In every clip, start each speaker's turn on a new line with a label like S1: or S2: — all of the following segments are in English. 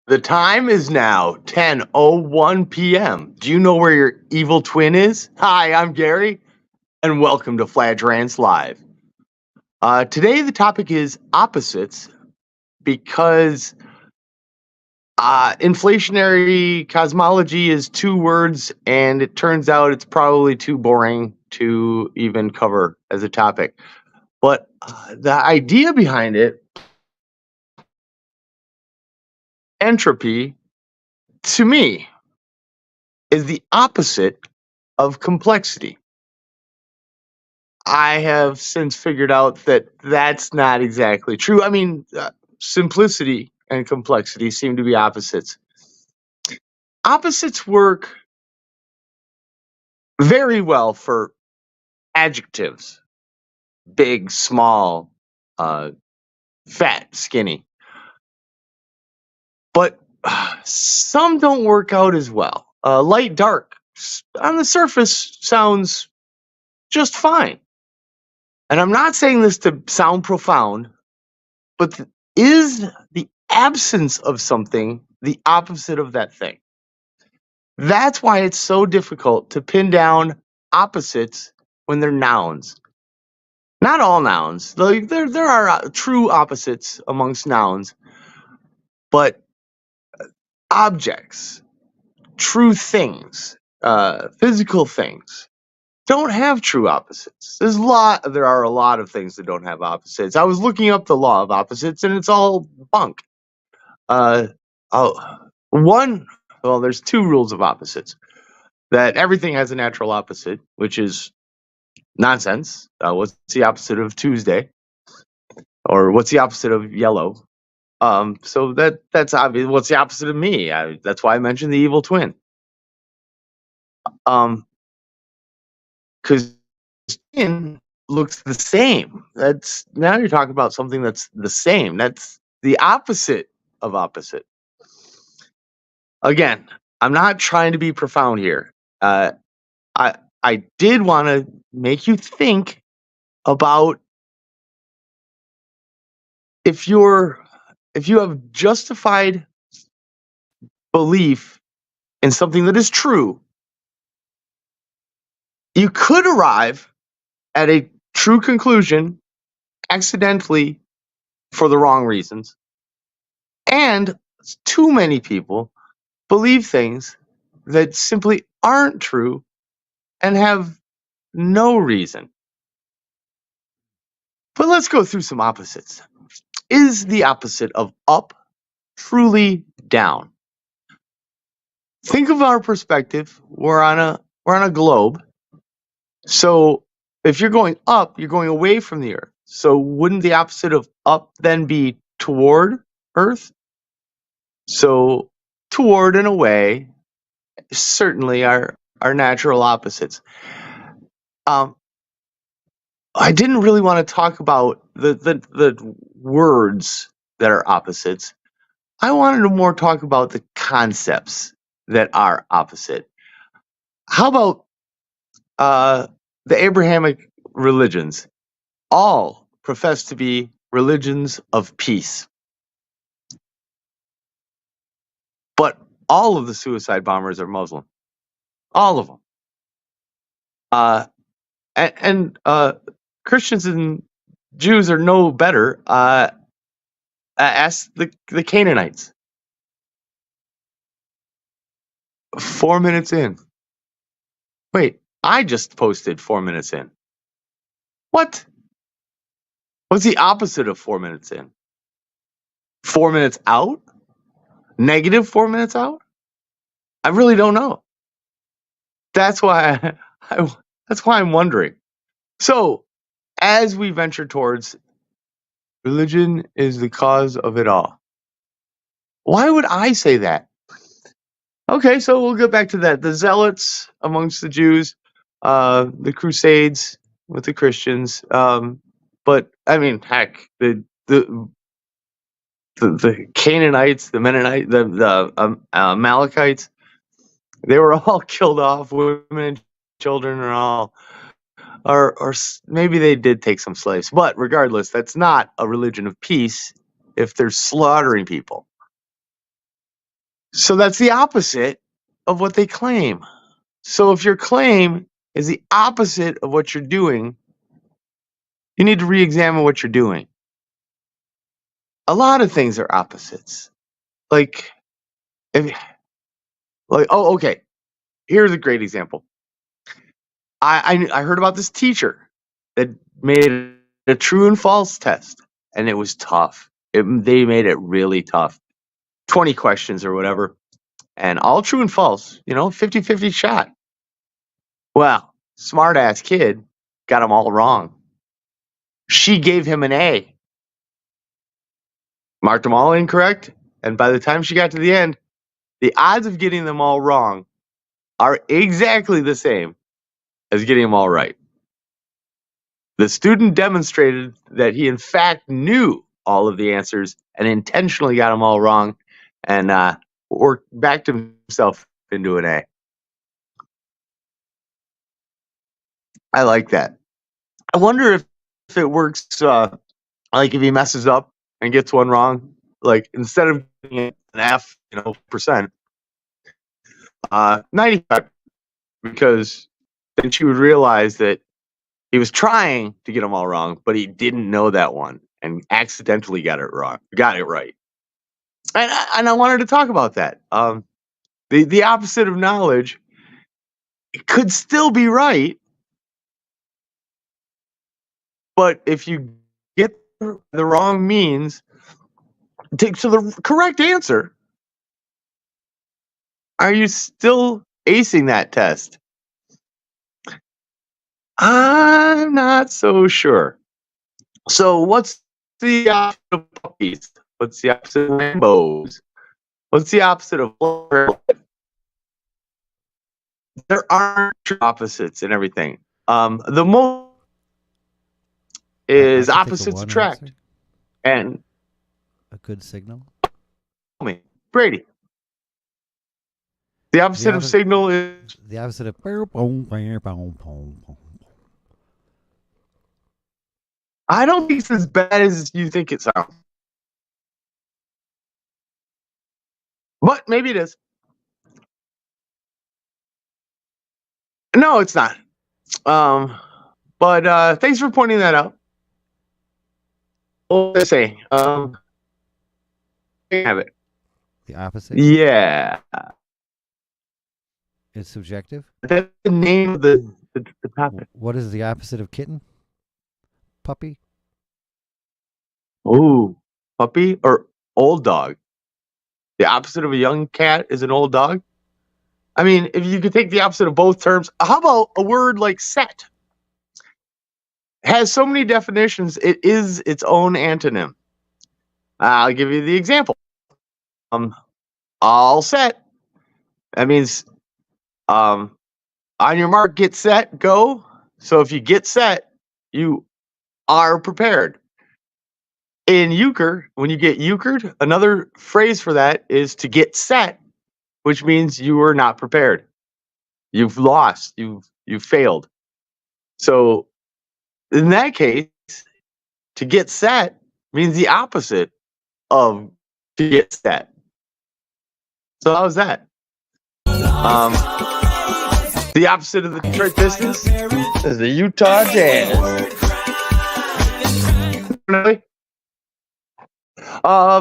S1: The time is now 10:01 p.m. Do you know where your evil twin is? Hi, I'm Gary, and welcome to Fladge Rants Live. Today the topic is opposites because inflationary cosmology is two words, and it turns out it's probably too boring to even cover as a topic. But the idea behind it, entropy, to me, is the opposite of complexity. I have since figured out that that's not exactly true. I mean, simplicity and complexity seem to be opposites. Opposites work very well for adjectives: big, small, fat, skinny. But some don't work out as well. Light, dark, on the surface sounds just fine. And I'm not saying this to sound profound, but is the absence of something the opposite of that thing? That's why it's so difficult to pin down opposites when they're nouns. Not all nouns. Like there are true opposites amongst nouns, but objects, true things, physical things don't have true opposites. There are a lot of things that don't have opposites. I was looking up the law of opposites, and it's all bunk. There's two rules of opposites. That everything has a natural opposite, which is nonsense. What's the opposite of Tuesday? Or what's the opposite of yellow? So that's obvious. What's the opposite of me? That's why I mentioned the evil twin. Because twin looks the same. Now you're talking about something that's the same. That's the opposite of opposite. Again, I'm not trying to be profound here. I did want to make you think about if you have justified belief in something that is true, you could arrive at a true conclusion accidentally for the wrong reasons. And too many people believe things that simply aren't true and have no reason. But let's go through some opposites. Is the opposite of up truly down? Think of our perspective. We're on a globe. So if you're going up, you're going away from the earth. So wouldn't the opposite of up then be toward earth? So toward and away certainly are natural opposites. I didn't really want to talk about the words that are opposites. I wanted to more talk about the concepts that are opposite. How about the Abrahamic religions? All profess to be religions of peace. But all of the suicide bombers are Muslim. All of them. And Christians and Jews are no better. Ask the Canaanites. 4 minutes in. Wait, I just posted 4 minutes in. What? What's the opposite of 4 minutes in? 4 minutes out? Negative 4 minutes out? I really don't know. That's why I'm wondering. So, as we venture towards religion is the cause of it all. Why would I say that? Okay, so we'll get back to that. The Zealots amongst the Jews, the Crusades with the Christians, but I mean, heck, the Canaanites, the Mennonites, the Amalekites, they were all killed off. Women and children are all, or maybe they did take some slaves. But regardless, that's not a religion of peace if they're slaughtering people. So that's the opposite of what they claim. So if your claim is the opposite of what you're doing, you need to re-examine what you're doing. A lot of things are opposites. Like, okay. Here's a great example. I heard about this teacher that made a true and false test, and it was tough. They made it really tough. 20 questions or whatever, and all true and false, 50-50 shot. Well, smart ass kid got them all wrong. She gave him an A, marked them all incorrect, and by the time she got to the end, the odds of getting them all wrong are exactly the same as getting them all right. The student demonstrated that he in fact knew all of the answers and intentionally got them all wrong, and backed himself into an A. I like that. I wonder if it works, like if he messes up and gets one wrong, like instead of getting an F, percent, 95, because then she would realize that he was trying to get them all wrong, but he didn't know that one and accidentally got it right. And I wanted to talk about that. The opposite of knowledge could still be right, but if you get the wrong means to the correct answer, are you still acing that test? I'm not so sure. So what's the opposite of puppies? What's the opposite of rainbows? What's the opposite of there aren't true opposites in everything. The most is opposites attract.
S2: Answer.
S1: And
S2: A good signal.
S1: Brady. The opposite of signal is
S2: the opposite of.
S1: I don't think it's as bad as you think it sounds. But maybe it is. No, it's not. But thanks for pointing that out. What was I saying? I have it.
S2: The opposite?
S1: Yeah.
S2: It's subjective?
S1: That's the name of the topic.
S2: What is the opposite of kitten? Puppy?
S1: Oh, puppy or old dog? The opposite of a young cat is an old dog? I mean, if you could take the opposite of both terms, how about a word like set? It has so many definitions, it is its own antonym. I'll give you the example. All set. That means on your mark, get set, go. So if you get set, you are prepared. In euchre, when you get euchred, another phrase for that is to get set, which means you were not prepared. You've lost. You've failed. So in that case, to get set means the opposite of to get set. So how's that? The opposite of the Detroit Pistons is the Utah Jazz.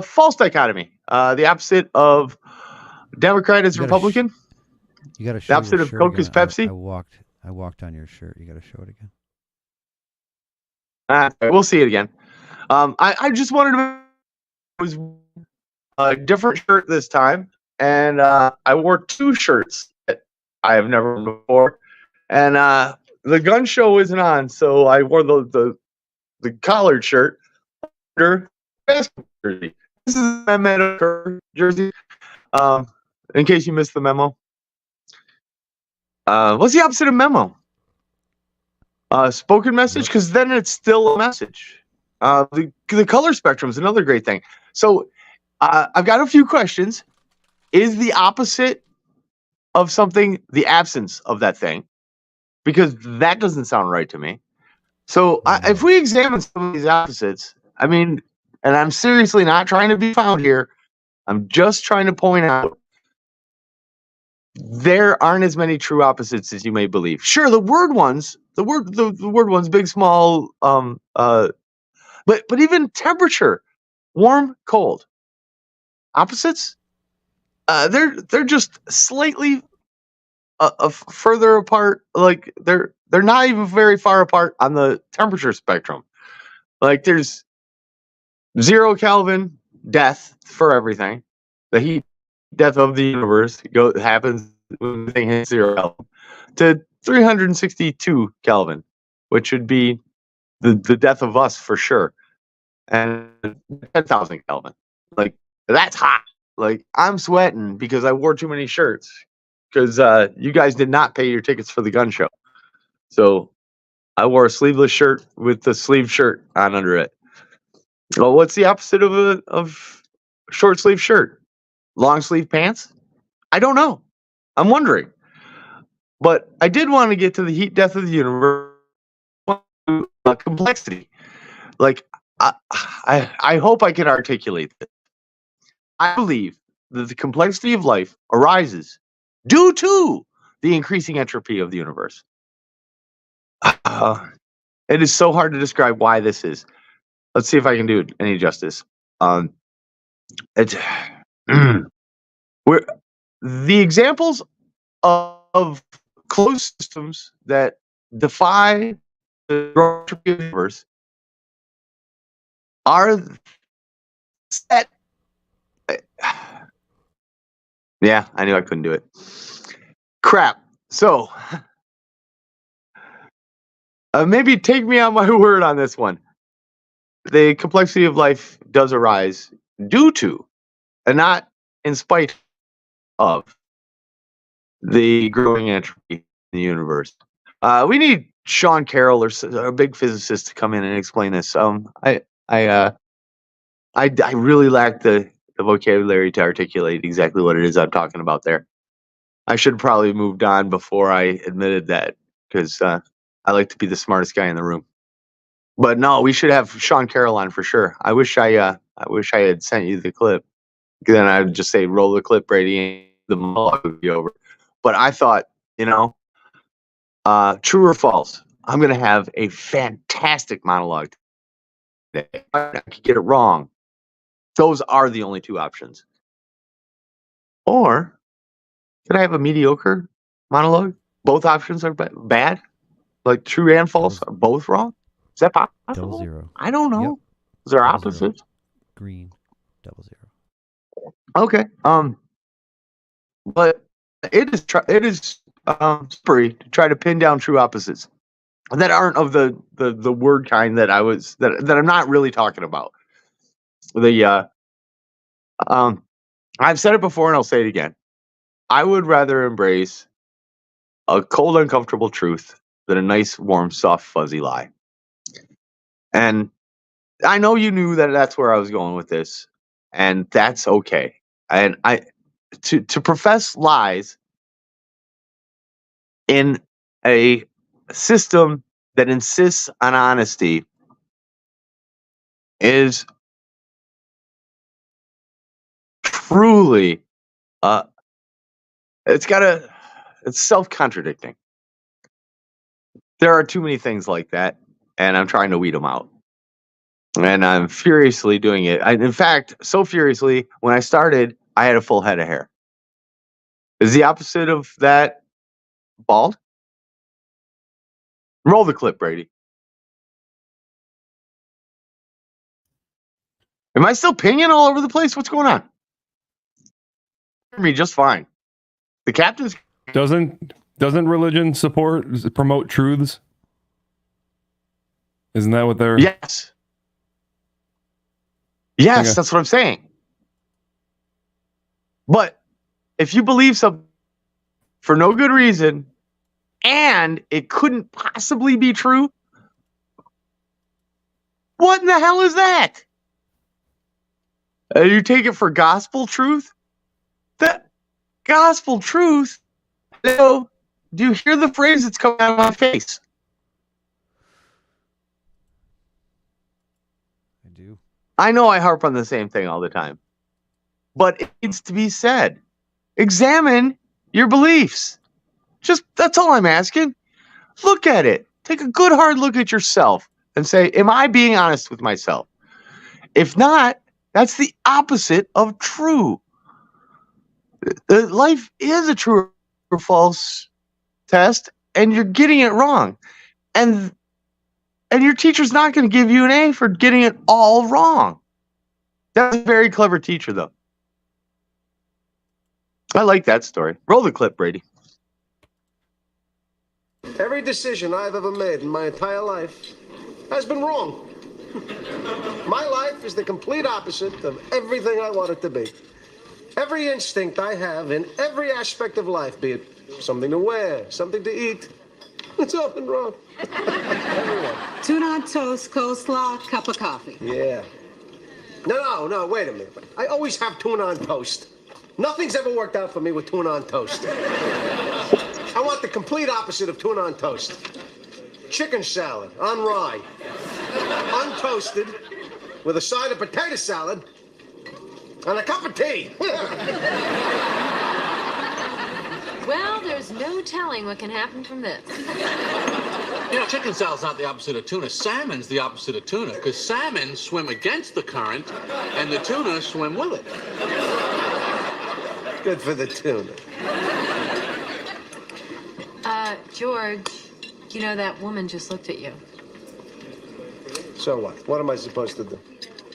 S1: False dichotomy. The opposite of Democrat is Republican.
S2: You got to show
S1: the opposite of Coke is Pepsi.
S2: I walked on your shirt. You got to show it again.
S1: We'll see it again. I just wanted to. It was a different shirt this time, and I wore two shirts that I have never worn before, and the gun show isn't on, so I wore the collared shirt under basketball jersey. This is a memo jersey. In case you missed the memo. What's the opposite of memo? Spoken message, because then it's still a message. The color spectrum is another great thing. So I've got a few questions. Is the opposite of something the absence of that thing? Because that doesn't sound right to me. So if we examine some of these opposites, I mean, and I'm seriously not trying to be found here. I'm just trying to point out there aren't as many true opposites as you may believe. Sure, the word ones, the word ones, big, small, but even temperature, warm, cold, opposites. They're just slightly further apart. Like they're not even very far apart on the temperature spectrum. Like there's 0 Kelvin death for everything. The heat death of the universe happens when the thing hits 0 Kelvin to 362 Kelvin, which would be the death of us for sure, and 10,000 Kelvin. Like that's hot. Like I'm sweating because I wore too many shirts because you guys did not pay your tickets for the gun show. So I wore a sleeveless shirt with the sleeve shirt on under it. Well, what's the opposite of a short sleeve shirt? Long sleeve pants? I don't know. I'm wondering. But I did want to get to the heat death of the universe, complexity. Like I hope I can articulate this. I believe that the complexity of life arises due to the increasing entropy of the universe. It is so hard to describe why this is. Let's see if I can do it any justice. It's we're the examples of closed systems that defy the entropy of the universe are set. Yeah, I knew I couldn't do it. Crap. So maybe take me on my word on this one. The complexity of life does arise due to, and not in spite of, the growing entropy in the universe. We need Sean Carroll or a big physicist to come in and explain this. I really lack the vocabulary to articulate exactly what it is I'm talking about there. I should probably moved on before I admitted that because I like to be the smartest guy in the room. But no, we should have Sean Carroll on for sure. I wish I had sent you the clip. Then I'd just say roll the clip, Brady, and the monologue would be over. But I thought, true or false? I'm gonna have a fantastic monologue today. I could get it wrong. Those are the only two options. Or could I have a mediocre monologue? Both options are bad. Like true and false are both wrong. Is that possible?
S2: Double zero.
S1: I don't know.
S2: Yep.
S1: They're
S2: Double
S1: opposites.
S2: zero. Green. 00.
S1: Okay. But it is slippery to try to pin down true opposites that aren't of the word kind that I'm not really talking about. I've said it before and I'll say it again. I would rather embrace a cold, uncomfortable truth than a nice, warm, soft, fuzzy lie. And I know you knew that that's where I was going with this, and that's okay. And to profess lies in a system that insists on honesty is truly it's self-contradicting. There are too many things like that, and I'm trying to weed them out. And I'm furiously doing it. In fact, so furiously, when I started, I had a full head of hair. Is the opposite of that bald? Roll the clip, Brady. Am I still pinging all over the place? What's going on? Hear me just fine. The captain's
S3: Doesn't religion promote truths? Isn't that what they're?
S1: Yes. Yes,
S3: Okay.
S1: that's what I'm saying. But if you believe something for no good reason and it couldn't possibly be true, what in the hell is that? You take it for gospel truth? That gospel truth? Hello? Do you hear the phrase that's coming out of my face?
S2: I do.
S1: I know I harp on the same thing all the time, but it needs to be said. Examine your beliefs. Just that's all I'm asking. Look at it. Take a good hard look at yourself and say, am I being honest with myself? If not, that's the opposite of true. Life is a true or false test, and you're getting it wrong. And your teacher's not going to give you an A for getting it all wrong. That's a very clever teacher, though. I like that story. Roll the clip, Brady.
S4: Every decision I've ever made in my entire life has been wrong. My life is the complete opposite of everything I want it to be. Every instinct I have in every aspect of life, be it something to wear, something to eat, it's all been wrong.
S5: Tuna on toast, coleslaw, cup of coffee.
S4: Yeah. No, wait a minute. I always have tuna on toast. Nothing's ever worked out for me with tuna on toast. I want the complete opposite of tuna on toast. Chicken salad on rye. Untoasted, with a side of potato salad, and a cup of tea.
S6: Well, there's no telling what can happen from this.
S7: You know, chicken salad's not the opposite of tuna. Salmon's the opposite of tuna, because salmon swim against the current, and the tuna swim with it.
S4: Good for the tuna.
S6: George, you know that woman just looked at you.
S4: So what? What am I supposed to do?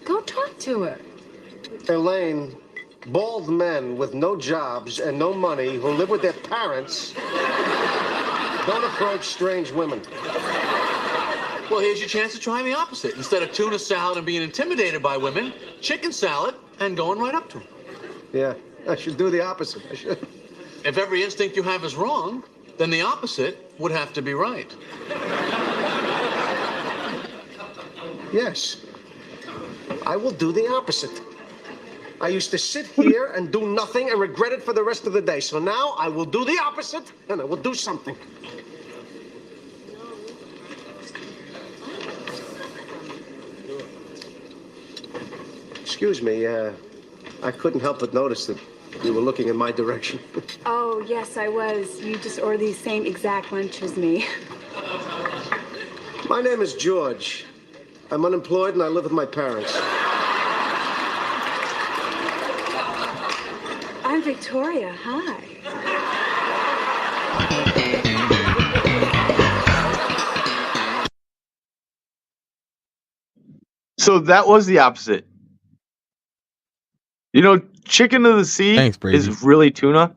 S6: Go talk to her.
S4: Elaine, bald men with no jobs and no money who live with their parents don't approach strange women.
S7: Well, here's your chance to try the opposite. Instead of tuna salad and being intimidated by women, chicken salad and going right up to them.
S4: Yeah, I should do the opposite. I should.
S7: If every instinct you have is wrong, then the opposite would have to be right.
S4: Yes, I will do the opposite. I used to sit here and do nothing and regret it for the rest of the day. So now I will do the opposite, and I will do something. Excuse me, I couldn't help but notice that you were looking in my direction.
S5: Oh, yes, I was. You just ordered the same exact lunch as me.
S4: My name is George. I'm unemployed and I live with my parents.
S5: I'm Victoria. Hi.
S1: So that was the opposite. You know, chicken of the sea
S8: Thanks, Brady.
S1: is really tuna.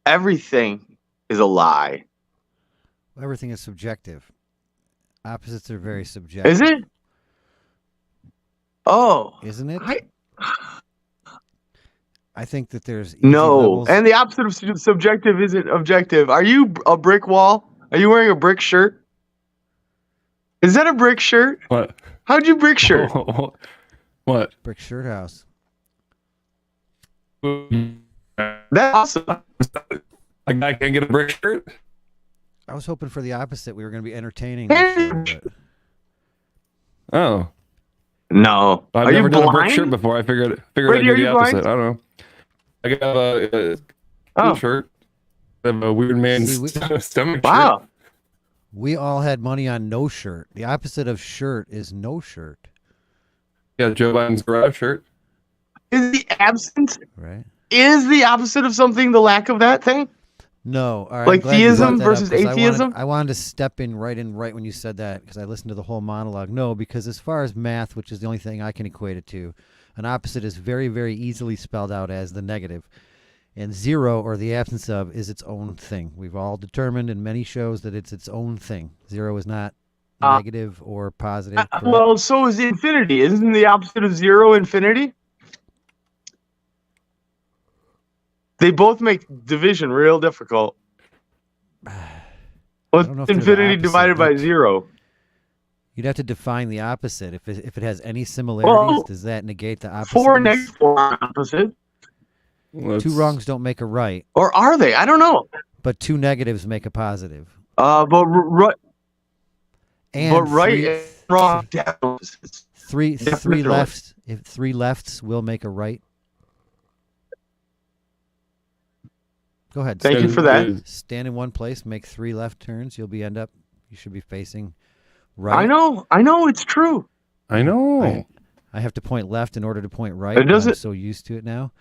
S1: Everything is a lie.
S2: Everything is subjective. Opposites are very subjective.
S1: Is it? Oh.
S2: Isn't it?
S1: I
S2: think that there's easy
S1: No.
S2: levels.
S1: And the opposite of subjective isn't objective. Are you a brick wall? Are you wearing a brick shirt? Is that a brick shirt?
S3: What?
S1: How'd you brick shirt?
S3: What?
S2: Brick shirt house.
S1: That's awesome.
S3: A guy can't get a brick shirt?
S2: I was hoping for the opposite. We were going to be entertaining this show, but
S3: Oh.
S1: No.
S3: I've
S1: Are
S3: never
S1: you
S3: done a brick
S1: blind?
S3: shirt before. I figured
S1: Brady,
S3: I'd do
S1: are
S3: the
S1: you
S3: opposite.
S1: blind?
S3: I don't know. I got a
S1: Oh.
S3: shirt. I have a weird man's
S2: See,
S3: stomach
S1: Wow.
S3: shirt.
S2: we all had money on no shirt. The opposite of shirt is no shirt,
S3: Yeah, Joe Biden's garage shirt.
S1: Is the absence
S2: right?
S1: is the opposite of something the lack of that thing?
S2: No. All right.
S1: Like
S2: I'm glad you brought
S1: theism
S2: that
S1: versus
S2: up, 'cause
S1: atheism?
S2: I wanted to step in right when you said that, because I listened to the whole monologue. No, because as far as math, which is the only thing I can equate it to, an opposite is very, very easily spelled out as the negative. And zero, or the absence of, is its own thing. We've all determined in many shows that it's its own thing. Zero is not negative or positive. correct?
S1: Well, so is infinity. Isn't the opposite of zero infinity? They both make division real difficult. What's
S2: don't know if they're the
S1: infinity
S2: opposite.
S1: divided by zero?
S2: You'd have to define the opposite. If it has any similarities, does that negate the opposite?
S1: 4 negative 4 are opposite.
S2: Two wrongs don't make a right,
S1: Or are they? I don't know.
S2: but two negatives make a positive.
S1: But
S2: And
S1: right
S2: three,
S1: and wrong. Definitely.
S2: three
S1: Definitely.
S2: lefts. If three lefts will make a right. Go ahead.
S1: Thank you for that.
S2: Stand in one place. Make 3 left turns. You should be facing right.
S1: I know, it's true.
S3: I know.
S2: I have to point left in order to point right.
S1: It doesn't.
S2: I'm so used to it now.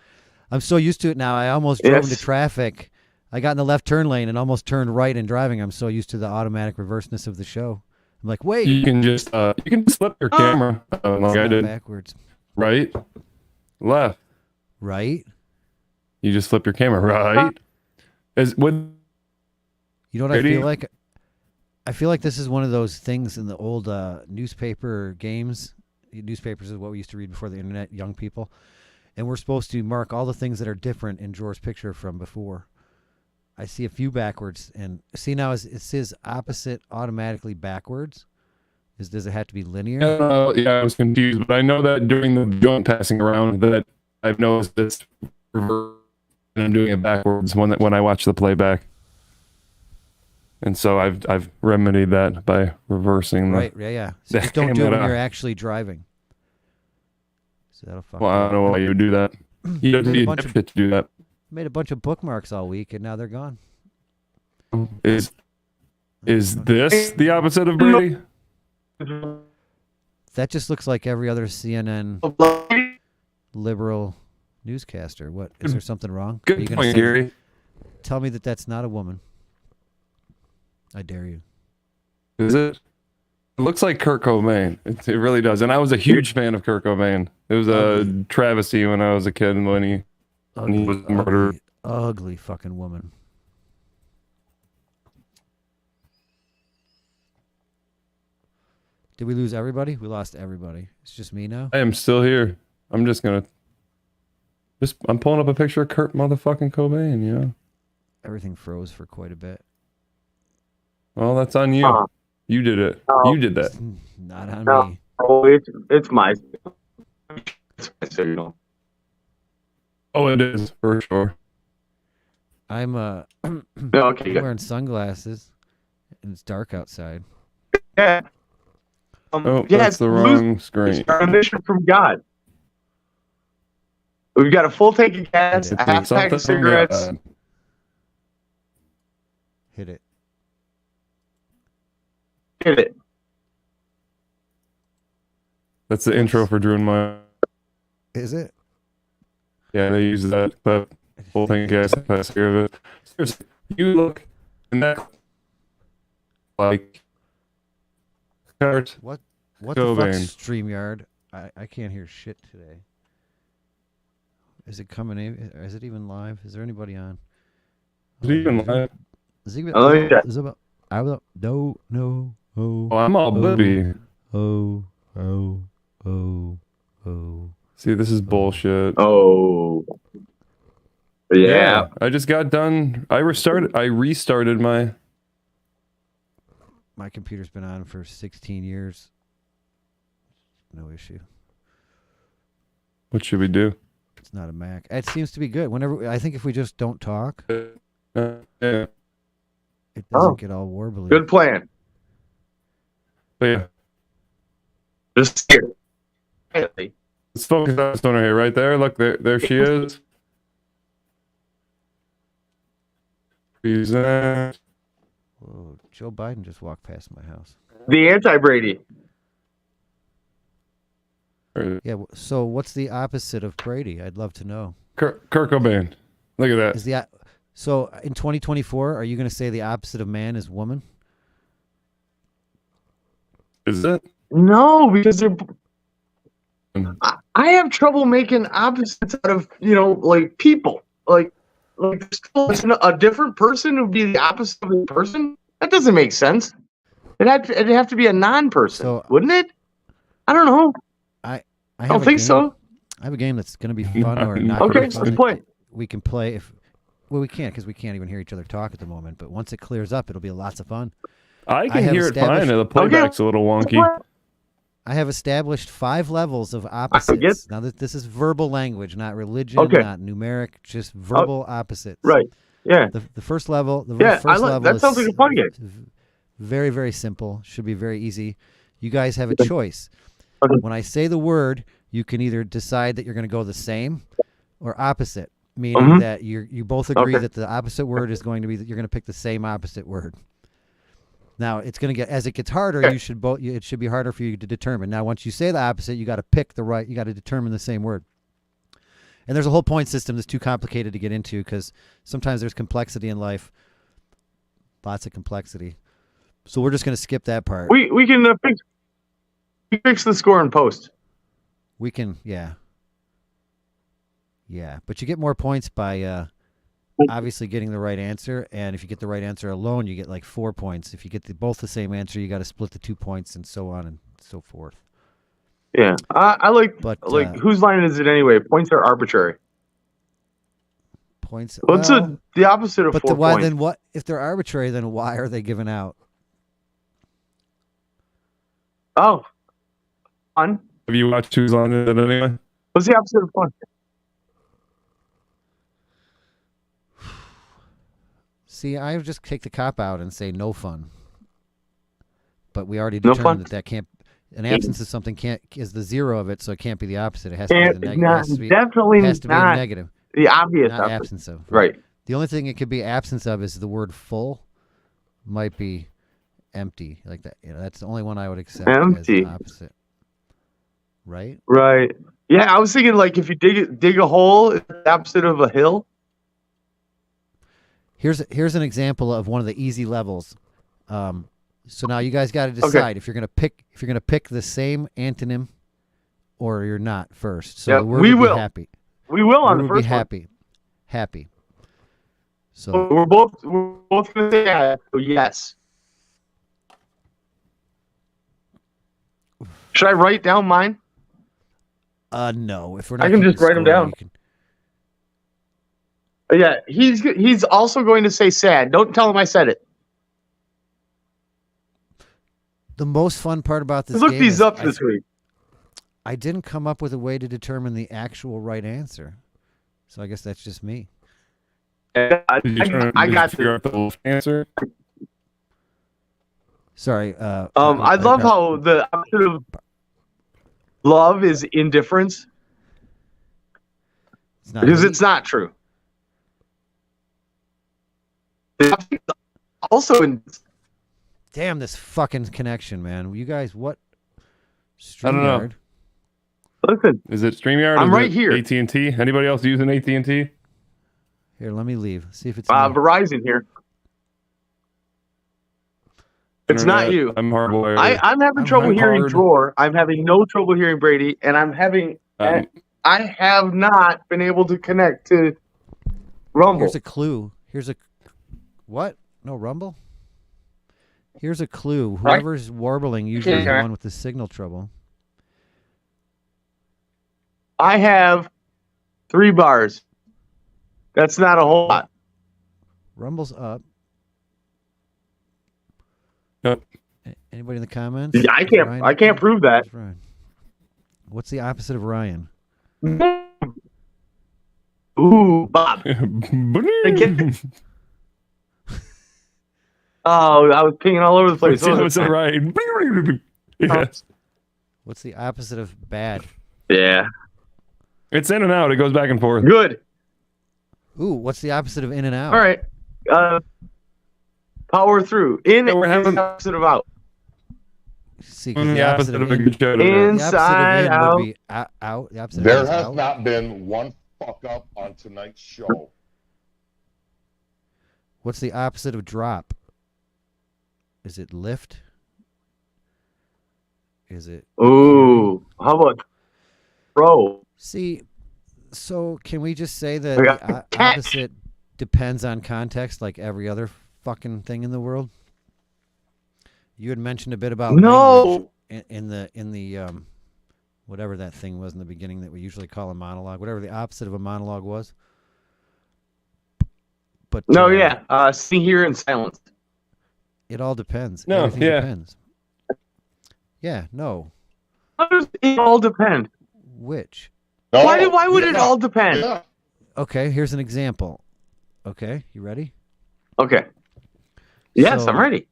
S2: I almost drove into traffic. I got in the left turn lane and almost turned right in driving. I'm so used to the automatic reverseness of the show. I'm like, wait.
S3: You can just flip your camera like I did.
S2: Backwards.
S3: Right, left.
S2: Right.
S3: You just flip your camera right. You
S2: know what I feel like? I feel like this is one of those things in the old newspaper games. Newspapers is what we used to read before the internet, young people. And we're supposed to mark all the things that are different in Jor's picture from before. I see a few backwards. And see now, it says opposite automatically backwards. Does it have to be linear?
S3: Yeah, I was confused. But I know that during the joint passing around that I've noticed this reverse and I'm doing it backwards when I watch the playback. And so I've remedied that by reversing
S2: right, yeah. So just don't do it when you're actually driving. So that'll fuck
S3: I don't know why you would do that. You have to be a dipshit to do that.
S2: Made a bunch of bookmarks all week, and now they're gone.
S3: Is this the opposite of Brady?
S2: That just looks like every other CNN liberal newscaster. What, is there something wrong?
S3: Good point, Gary.
S2: Tell me that that's not a woman. I dare you.
S3: Is it? It looks like Kurt Cobain. It really does. And I was a huge fan of Kurt Cobain. It was a travesty when I was a kid when he was murdered.
S2: Ugly fucking woman. Did we lose everybody? We lost everybody. It's just me now?
S3: I am still here. I'm just going to... I'm pulling up a picture of Kurt motherfucking Cobain, yeah.
S2: Everything froze for quite a bit.
S3: Well, that's on you. You did it. You did that.
S2: Not on me.
S1: Oh, it's my signal.
S3: Oh, it is, for sure.
S2: I'm
S1: Okay,
S2: wearing sunglasses, and it's dark outside.
S1: Yeah.
S3: That's the wrong screen.
S1: It's our mission from God. We've got a full tank of gas, a half pack of cigarettes.
S2: Hit it.
S1: Hit it.
S3: That's the intro for Drew and Maya.
S2: Is it?
S3: Yeah, they use that full thing of gas. Pass here of it. Seriously, you look in that like Kurt.
S2: What
S3: Cobain.
S2: the fuck's StreamYard? I can't hear shit today. Is it coming in? Is it even live? Is there anybody on?
S3: Is it even live?
S2: Is it even no.
S3: Oh, I'm all Libby.
S2: Oh.
S3: See, this is bullshit.
S1: Oh. Yeah.
S3: I just got done. I restarted my
S2: computer's been on for 16 years. No issue.
S3: What should we do?
S2: It's not a Mac. It seems to be good. I think if we just don't talk,
S3: Yeah.
S2: it doesn't get all warbly.
S1: Good plan.
S3: But yeah.
S1: Just here.
S3: Let's focus on this one right here. Right there. Look, there she is. Present.
S2: Whoa, Joe Biden just walked past my house.
S1: The anti-Brady.
S2: Yeah, so what's the opposite of Brady? I'd love to know.
S3: Kurt Cobain. Look at that.
S2: So in 2024, are you going to say the opposite of man is woman?
S3: Is it?
S1: No, because I have trouble making opposites out of, like people. Like a different person would be the opposite of a person? That doesn't make sense. It'd have to be a non-person, wouldn't it? I don't know. I don't think so.
S2: I have a game that's going to be fun or not.
S1: Okay, let's play.
S2: We can play we can't because we can't even hear each other talk at the moment. But once it clears up, it'll be lots of fun.
S3: I can hear it fine. The playback's a little wonky.
S2: I have established 5 levels of opposites. Now, this is verbal language, not religion, not numeric, just verbal opposites.
S1: Right. Yeah.
S2: The first level.
S1: That sounds like a fun game.
S2: Very, very simple. Should be very easy. You guys have a choice. When I say the word, you can either decide that you're going to go the same or opposite. meaning that you both agree
S1: Okay.
S2: that the opposite word is going to be that you're going to pick the same opposite word. Now it's going to get, as it gets harder,
S1: Okay.
S2: it should be harder for you to determine. Now once you say the opposite, you got to pick you got to determine the same word. And there's a whole point system that's too complicated to get into because sometimes there's complexity in life, lots of complexity. So we're just going to skip that part.
S1: We can fix the score in post.
S2: We can, yeah, but you get more points by obviously getting the right answer, and if you get the right answer alone, you get like 4 points. If you get both the same answer, you got to split the 2 points, and so on and so forth.
S1: Yeah, I like
S2: But,
S1: whose line is it anyway? Points are arbitrary.
S2: Points.
S1: What's the opposite of
S2: but
S1: 4
S2: why
S1: points?
S2: then? What if they're arbitrary? Then why are they given out?
S1: Oh, fun.
S3: Have you watched Whose Line Is It Anyway?
S1: What's the opposite of fun?
S2: See, I would just take the cop out and say no fun. But we already
S1: No
S2: determined
S1: fun?
S2: that can't. An absence of something is the zero of it, so it can't be the opposite. It has to be the negative.
S1: Not, definitely
S2: has to be a
S1: not
S2: negative.
S1: the obvious
S2: Not
S1: opposite.
S2: absence of.
S1: Right.
S2: The only thing it could be absence of is the word full. Might be empty, like that. That's the only one I would accept as the
S1: Empty.
S2: opposite. Right?
S1: Right. Yeah, I was thinking like if you dig a hole, it's the opposite of a hill.
S2: Here's an example of one of the easy levels. So now you guys got to decide if you're gonna pick the same antonym, or you're not first. So
S1: Yeah,
S2: the word
S1: we
S2: would
S1: will.
S2: be happy.
S1: We will on
S2: Word
S1: the
S2: would be
S1: first one.
S2: happy. Happy. So
S1: We're both gonna say yes. Should I write down mine?
S2: no. If we're not
S1: I can
S2: keeping
S1: just write 'em
S2: score,
S1: down.
S2: you can-
S1: Yeah, he's also going to say sad. Don't tell him I said it.
S2: The most fun part about this
S1: Look
S2: game
S1: these
S2: is
S1: up this week.
S2: I didn't come up with a way to determine the actual right answer. So I guess that's just me.
S1: I
S3: Did you
S1: got
S3: figure out the answer?
S2: Sorry.
S1: I love how the opposite of love is indifference
S2: it's not
S1: because
S2: hate.
S1: it's not true. The opposite is also in
S2: Damn this fucking connection, man. You guys, what?
S3: I don't know.
S2: StreamYard?
S1: listen.
S3: Is it StreamYard?
S1: I'm
S3: Is
S1: right
S3: it
S1: here.
S3: AT&T? Anybody else using AT&T?
S2: Here, let me leave. See if it's me.
S1: Verizon here. It's not
S3: Internet,
S1: you.
S3: I'm hardwired.
S1: I'm having
S2: I'm
S1: trouble hearing
S3: hard.
S1: Drawer. I'm having no trouble hearing Brady, and I have not been able to connect to Rumble.
S2: Here's a clue. What? No Rumble? Here's a clue. Whoever's warbling usually is the one with the signal trouble.
S1: I have 3 bars. That's not a whole lot.
S2: Rumble's up.
S3: Yep.
S2: Anybody in the comments?
S1: Yeah, I
S2: Is
S1: can't.
S2: Ryan
S1: I
S2: up
S1: can't
S2: there?
S1: prove that.
S2: Where's Ryan? What's the opposite of Ryan?
S1: Ooh, Bob. Get- Oh, I was pinging all over the place.
S3: That was right. Yeah.
S2: What's the opposite of bad?
S1: Yeah.
S3: It's in and out. It goes back and forth.
S1: Good.
S2: Ooh, what's the opposite of in and out?
S1: All right. Power through. In
S3: So we're
S1: is
S3: having-
S1: the opposite of out.
S2: See, 'cause
S3: The opposite of a
S2: in,
S3: good show today.
S2: the
S1: Inside
S2: opposite of in
S1: out.
S2: would be out. The opposite of
S8: There
S2: in is
S8: has
S2: out.
S8: not been one fuck up on tonight's show.
S2: What's the opposite of drop? Is it lift? Is it?
S1: Ooh. How about pro?
S2: See, so can we just say that
S1: I got
S2: the
S1: catch.
S2: opposite depends on context, like every other fucking thing in the world? You had mentioned a bit about
S1: No.
S2: language in the whatever that thing was in the beginning that we usually call a monologue, whatever the opposite of a monologue was. But
S1: No, yeah. Sitting here in silence.
S2: it all depends.
S3: No,
S2: Everything
S3: yeah.
S2: depends. Yeah, no.
S1: How does it all depend?
S2: Which?
S8: No,
S1: Why would it
S8: yeah,
S1: all depend?
S8: yeah.
S2: Okay, here's an example. Okay, you ready?
S1: Okay. Yes,
S2: So-
S1: I'm ready.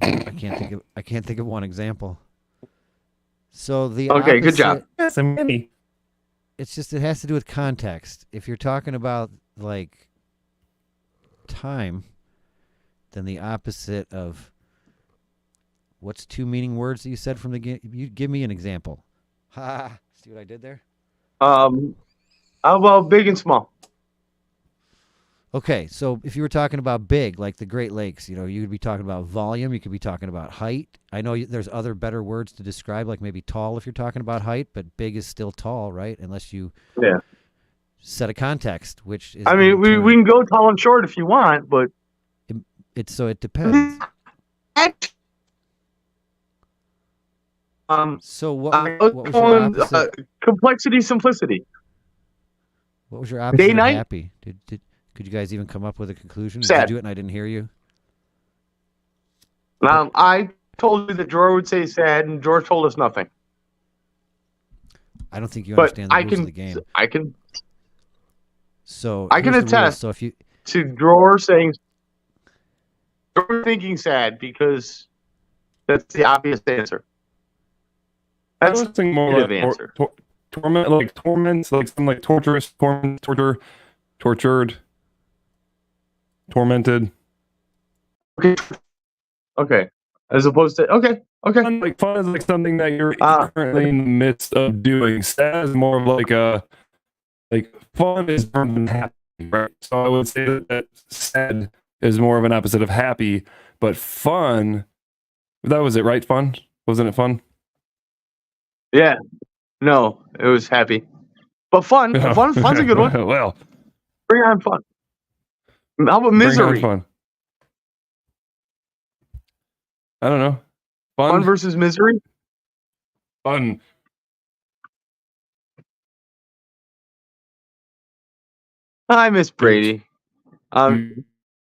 S2: I can't think of one example. So the
S1: Okay, good job.
S2: opposite-
S3: Yes, I'm ready.
S2: it's just it has to do with context. If you're talking about like time, then the opposite of what's two meaning words that you said from the game? You give me an example. Ha! See what I did there?
S1: How about big and small?
S2: Okay, so if you were talking about big, like the Great Lakes, you could be talking about volume. You could be talking about height. I know there's other better words to describe, like maybe tall if you're talking about height, but big is still tall, right? Unless you set a context, which is.
S1: I mean, we can go tall and short if you want, but
S2: it depends. So what was your opposite?
S1: Complexity, simplicity.
S2: What was your opposite
S1: Day
S2: of
S1: night?
S2: happy? Could you guys even come up with a conclusion? Did
S1: Sad.
S2: you do it and I didn't hear you?
S1: I told you that George would say sad, and George told us nothing.
S2: I don't think you
S1: But
S2: understand the rules of the game.
S1: I can
S2: So
S1: I can
S2: here's the rules.
S1: attest
S2: So if you
S1: to George saying George thinking sad because that's the obvious answer.
S3: I
S1: That's
S3: was thinking more
S1: negative
S3: like
S1: answer.
S3: torment, like torments, like some like torturous, tortured, tormented.
S1: Okay. As opposed to
S3: Fun is like something that you're currently in the midst of doing. Sad is more of like fun is more than happy, right? So I would say that sad is more of an opposite of happy, but fun. That was it, right? Fun, wasn't it fun?
S1: Yeah. No, it was happy. But fun. Fun's a good one.
S3: Well,
S1: Bring on fun. How about
S3: bring on
S1: misery?
S3: fun. I don't know.
S1: Fun versus misery?
S3: Fun.
S1: I miss Brady. I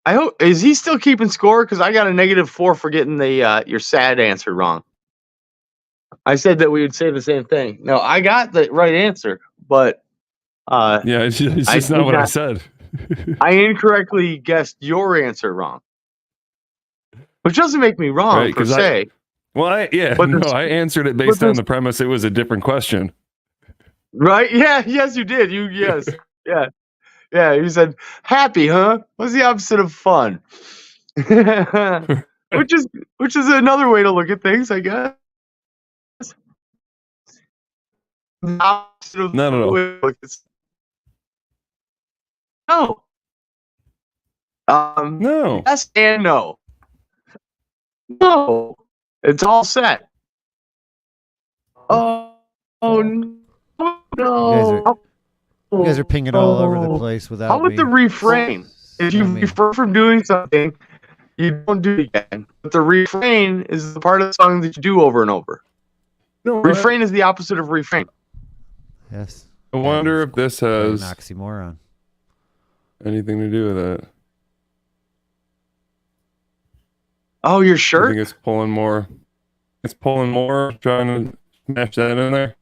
S1: hope is he still keeping score? Because I got a -4 for getting the your sad answer wrong. I said that we would say the same thing. No, I got the right answer, but
S3: Yeah, it's just not what I said.
S1: I incorrectly guessed your answer wrong, which doesn't make me wrong
S3: Right,
S1: per
S3: 'cause
S1: se.
S3: I answered it based on the premise it was a different question.
S1: Right? Yeah. Yes, you did. Yes. Yeah. Yeah. You said happy, huh? What's the opposite of fun? which is another way to look at things, I guess. The opposite of
S3: Not at all.
S1: No.
S3: No.
S1: Yes and no. No. It's all set. Oh no.
S2: you guys are pinging all over the place without
S1: How about
S2: me.
S1: the refrain? If you refrain from doing something, you don't do it again. But the refrain is the part of the song that you do over and over.
S3: No,
S1: Refrain is the opposite of refrain.
S2: Yes.
S3: I wonder if this has
S2: An oxymoron.
S3: anything to do with it.
S1: Oh, your
S3: I
S1: shirt?
S3: think it's pulling more. It's pulling more, trying to smash that in there.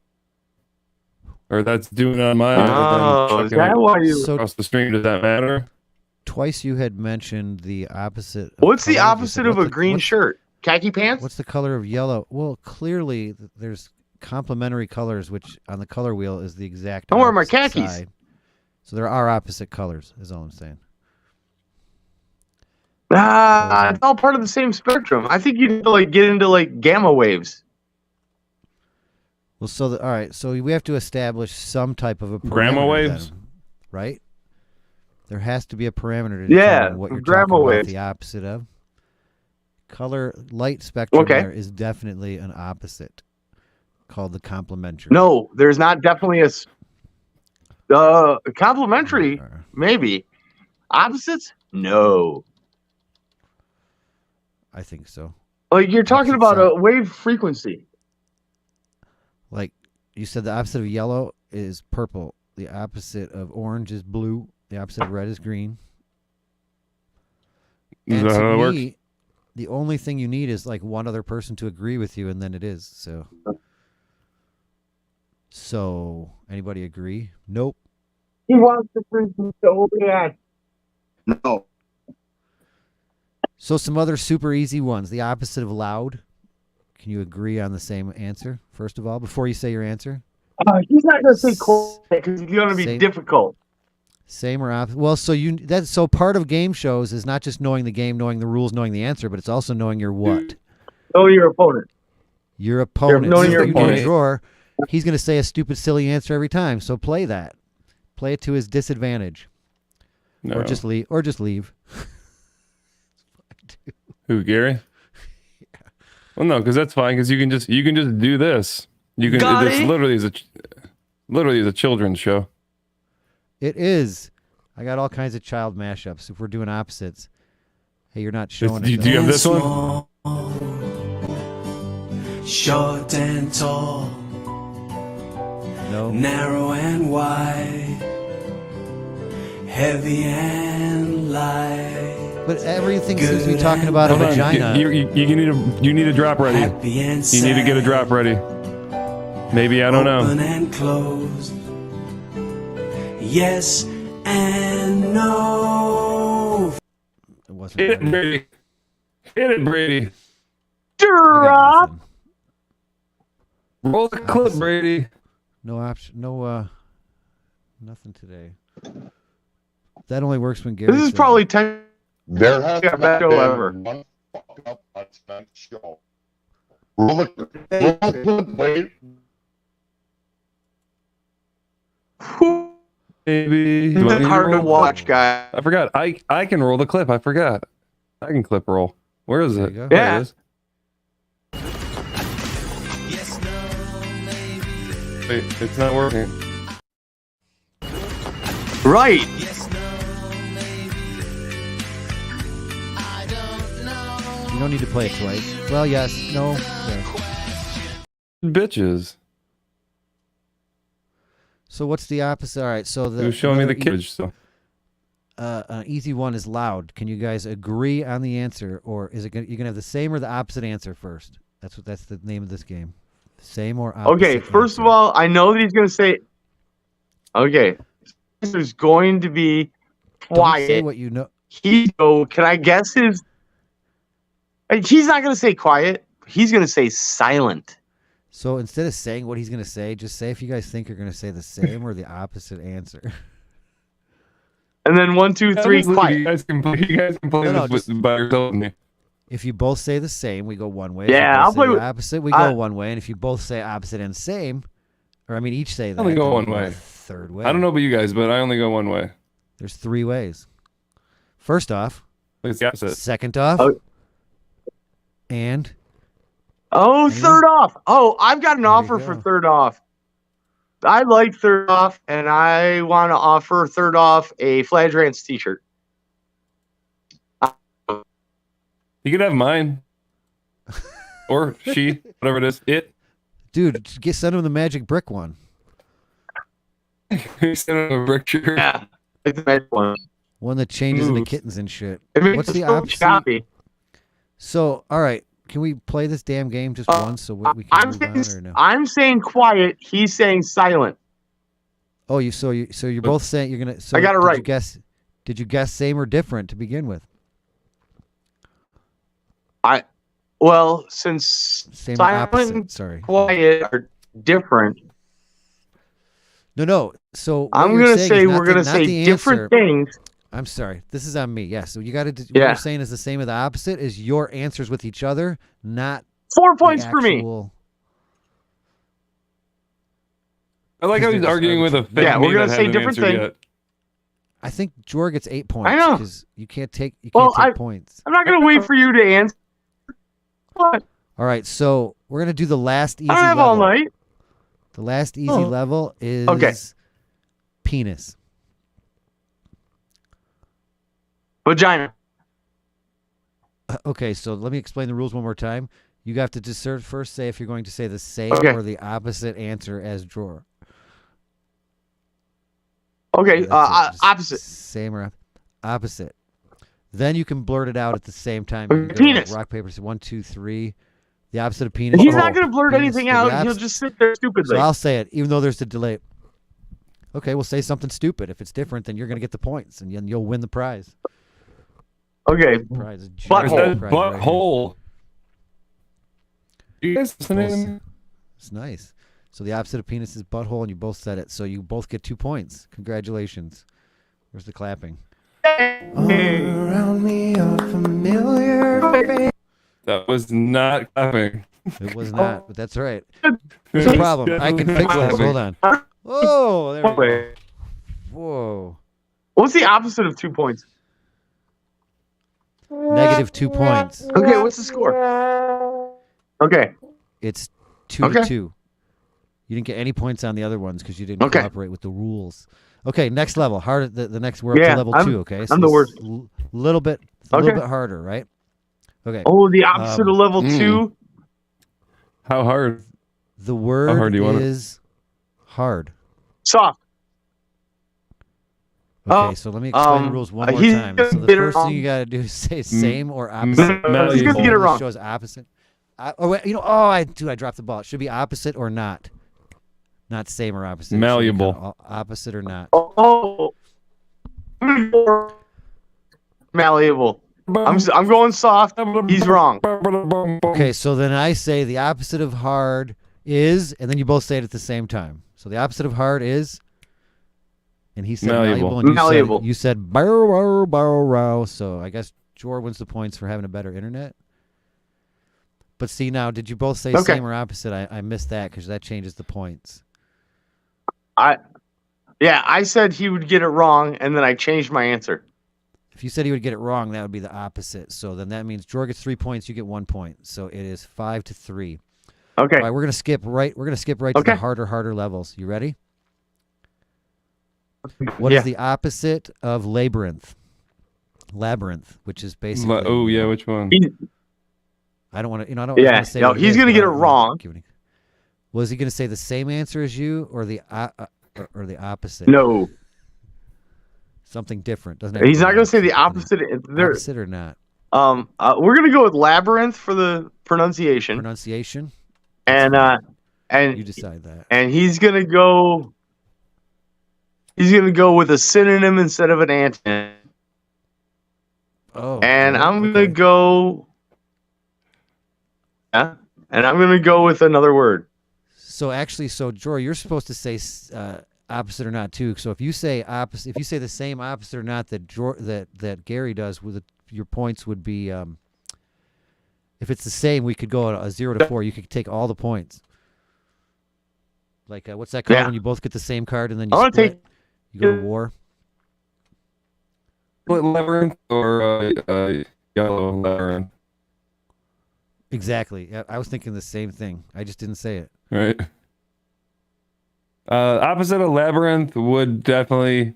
S3: Or that's doing it on my end.
S1: Oh, is that why you...
S3: Across the stream, does that matter?
S2: Twice you had mentioned the opposite.
S1: What's the opposite of a green shirt? Khaki pants?
S2: What's the color of yellow? Well, clearly there's complementary colors, which on the color wheel is the exact.
S1: Don't wear my
S2: opposite
S1: khakis.
S2: side. So there are opposite colors, is all I'm saying.
S1: It's all part of the same spectrum. I think you need to get into gamma waves.
S2: Well, all right. So we have to establish some type of a parameter.
S3: Gamma waves?
S2: then, right? There has to be a parameter to
S1: Yeah,
S2: determine what you're
S1: gamma
S2: talking
S1: waves.
S2: about the opposite of. Color light spectrum
S1: Okay.
S2: there is definitely an opposite called the complementary.
S1: No, there's not definitely a complementary, maybe. Opposites? No.
S2: I think so.
S1: You're talking
S2: Opposite
S1: about a wave frequency.
S2: Like you said, the opposite of yellow is purple. The opposite of orange is blue. The opposite of red is green.
S3: Is
S2: And
S3: that
S2: to
S3: how it works?
S2: me, the only thing you need is one other person to agree with you, and then it is. So anybody agree? Nope.
S1: He wants the frequency so bad. No.
S2: So some other super easy ones. The opposite of loud. Can you agree on the same answer, first of all, before you say your answer?
S1: He's not going to say quiet because he's going to be
S2: Same.
S1: difficult.
S2: Same or opposite? Well, so part of game shows is not just knowing the game, knowing the rules, knowing the answer, but it's also knowing your what?
S1: Know your opponent.
S2: Your opponent.
S1: knowing
S2: So
S1: your
S2: if you do a
S1: opponent.
S2: drawer, he's going to say a stupid, silly answer every time. So play that. Play it to his disadvantage.
S3: No.
S2: Or just leave. Or just leave.
S3: Who, Gary? Well, no, because that's fine. Because you can just do this. You can.
S1: Got
S3: It's
S1: it?
S3: literally is a children's show.
S2: It is. I got all kinds of child mashups. If we're doing opposites, hey, you're not showing it.
S3: Do you have this one?
S9: Small, short and tall,
S2: No.
S9: narrow and wide, heavy and light,
S2: But everything seems to be talking about a
S3: Hold on.
S2: vagina.
S3: You need a drop ready.
S9: happy and sad.
S3: You need to get a drop ready. Maybe, I don't
S9: Open
S3: know.
S9: and closed. Yes and no.
S2: It wasn't.
S3: Hit it,
S2: right.
S3: Brady. Hit it, Brady.
S2: I got
S1: Drop.
S2: nothing.
S3: Roll the clip, Brady.
S2: No option. No. Nothing today. That only works when Gary.
S1: This is
S2: says
S1: probably
S2: it.
S1: 10.
S8: There has
S1: Yeah,
S8: not
S1: best show
S8: been
S1: ever.
S8: one fuck up on tonight's show. Roll the clip, wait.
S3: Baby.
S1: It's hard to watch, guy.
S3: I forgot. I can roll the clip. I forgot. I can clip roll. Where is
S2: There
S3: it?
S2: you go.
S3: There
S1: Yeah.
S3: it is. Wait, it's not working.
S1: Right.
S2: You don't need to play it twice. Well, yes. No. Yes.
S3: Bitches.
S2: So what's the opposite? All right. So the
S3: Who's showing me the
S2: another
S3: kids? So
S2: an easy one is loud. Can you guys agree on the answer, or is it you're gonna have the same or the opposite answer first? That's the name of this game. Same or opposite.
S1: Okay, first of
S2: answer.
S1: all, I know that he's going to say. Okay. There's going to be
S2: Don't say
S1: quiet.
S2: what you know.
S1: Can I guess his? He's not going to say quiet. He's going to say silent.
S2: So instead of saying what he's gonna say, just say if you guys think you're gonna say the same or the opposite answer.
S1: And then 1, 2, 3,
S3: Honestly,
S1: quiet.
S3: You guys can play
S2: No,
S3: this by yourself.
S2: If you both say the same, we go one way.
S1: Yeah, I'll
S2: if you both
S1: play
S2: say
S1: with-
S2: the opposite. We go one way, and if you both say opposite and same, or I mean each say that,
S3: only go
S2: then
S3: one
S2: we
S3: way.
S2: a third way.
S3: I don't know about you guys, but I only go one way.
S2: There's 3 ways. First off,
S3: It's the opposite.
S2: second off,
S1: Oh.
S2: and
S1: Oh,
S2: Anyone?
S1: third off. Oh, I've got an
S2: There you
S1: offer for
S2: go.
S1: third off. I like third off, and I want to offer third off a Fladge Rants t-shirt.
S3: You could have mine. Or she, whatever it is. It.
S2: dude, send him the magic brick one.
S3: Send him a brick shirt.
S1: Yeah, like the red one.
S2: One that changes into
S1: Ooh.
S2: kittens and shit.
S1: It makes
S2: What's
S1: it
S2: the
S1: so
S2: opposite?
S1: choppy.
S2: So, all right, can we play this damn game just once so we can
S1: I'm
S2: move on, or
S1: saying,
S2: no?
S1: I'm saying quiet. He's saying silent.
S2: Oh, so you're both saying you're gonna. So
S1: I got it
S2: did
S1: right.
S2: Did you guess same or different to begin with?
S1: Well, since
S2: Same or
S1: silent
S2: opposite?
S1: and
S2: Sorry.
S1: quiet are different,
S2: No. So what
S1: I'm
S2: you're
S1: gonna
S2: saying
S1: say
S2: is not
S1: we're
S2: the-
S1: gonna
S2: not
S1: say
S2: the
S1: different
S2: answer.
S1: things.
S2: I'm sorry. This is on me. Yes. So you got to. What
S1: Yeah.
S2: you're saying is the same or the opposite. Is your answers with each other, not
S1: 4
S2: the
S1: points for me.
S2: actual-
S3: I like how he's
S2: Because
S3: arguing with a fake
S1: Yeah,
S3: me
S1: we're gonna
S3: that
S1: say
S3: hasn't
S1: different
S3: answered
S1: thing.
S3: yet.
S2: I think Jor gets 8 points.
S1: I know.
S2: Because you can't take
S1: Well,
S2: points.
S1: I'm not gonna wait for you to answer. What?
S2: All right. So we're gonna do the last easy
S1: I don't have
S2: level.
S1: all night.
S2: The last easy
S1: Oh.
S2: level is
S1: Okay.
S2: penis.
S1: Vagina.
S2: Okay, so let me explain the rules one more time. You have to just first say if you're going to say the same
S1: Okay.
S2: or the opposite answer as drawer.
S1: Okay,
S2: That's it, just
S1: opposite.
S2: Same or opposite. Then you can blurt it out at the same time. You can go
S1: Penis.
S2: like rock, paper, scissors, 1, 2, 3. The opposite of penis.
S1: He's
S2: Oh,
S1: not gonna blurt
S2: penis
S1: anything
S2: for the
S1: out. He'll
S2: opposite.
S1: just sit there stupidly.
S2: So I'll say it, even though there's a delay. Okay, we'll say something stupid. If it's different, then you're going to get the points, and you'll win the prize.
S1: Okay,
S2: The prize is
S3: It
S1: Butthole.
S3: says
S2: prize right here.
S3: butthole. You guys listening to me?
S2: It's nice. So the opposite of penis is butthole, and you both said it. So you both get 2 points. Congratulations. Where's the clapping?
S9: Around me a familiar face.
S3: That was not clapping.
S2: It was not, but that's right. There's a problem. I can fix this. Hold on. Whoa. There we go. Whoa.
S1: What's the opposite of 2 points?
S2: Negative 2 points.
S1: Okay, what's the score? Okay.
S2: It's 2 to 2. You didn't get any points on the other ones because you didn't cooperate with the rules. Okay, next level. Hard. The next we're up to level 2. Okay, so
S1: I'm the worst.
S2: Little bit harder, right? Okay.
S1: Oh, the opposite of level 2.
S3: How hard?
S2: The word
S3: hard do you want it?
S2: is hard.
S1: Soft.
S2: Okay, so let me explain the rules one more time. So the first thing you got to do is say same or opposite.
S1: He's gonna get it wrong.
S2: Shows opposite. I dropped the ball. It should be opposite or not. Not same or opposite.
S3: Malleable.
S2: Opposite or not.
S1: Oh. Malleable. I'm going soft. He's wrong.
S2: Okay, so then I say the opposite of hard is, and then you both say it at the same time. So the opposite of hard is, and he said malleable, and you said bow, bow, bow. So I guess Jor wins the points for having a better internet. But see now, did you both say same or opposite? I missed that because that changes the points.
S1: I said he would get it wrong, and then I changed my answer.
S2: If you said he would get it wrong, that would be the opposite. So then that means Jor gets 3 points, you get 1 point. So it is 5 to 3.
S1: Okay.
S2: All right, we're gonna skip right to the harder levels. You ready? What is the opposite of labyrinth? Labyrinth, which is basically.
S3: Which one?
S2: I don't want to. I don't want to say.
S1: No, he's gonna get it wrong.
S2: Was he gonna say the same answer as you, or the opposite?
S1: No.
S2: Something different, doesn't it?
S1: He's not gonna say the opposite.
S2: Opposite or not?
S1: We're gonna go with labyrinth for the pronunciation.
S2: Pronunciation.
S1: And
S2: you decide that.
S1: And he's gonna go with a synonym instead of an antonym.
S2: Oh.
S1: And I'm gonna go. Yeah. And I'm gonna go with another word.
S2: So actually, Jor, you're supposed to say opposite or not too. So if you say opposite, if you say the same opposite or not that Gary does, your points would be. If it's the same, we could go a 0 to 4. You could take all the points. Like what's that called when you both get the same card and then you split? You go to war.
S3: Labyrinth or yellow labyrinth.
S2: Exactly. I was thinking the same thing. I just didn't say it.
S3: Right. Opposite of labyrinth would definitely.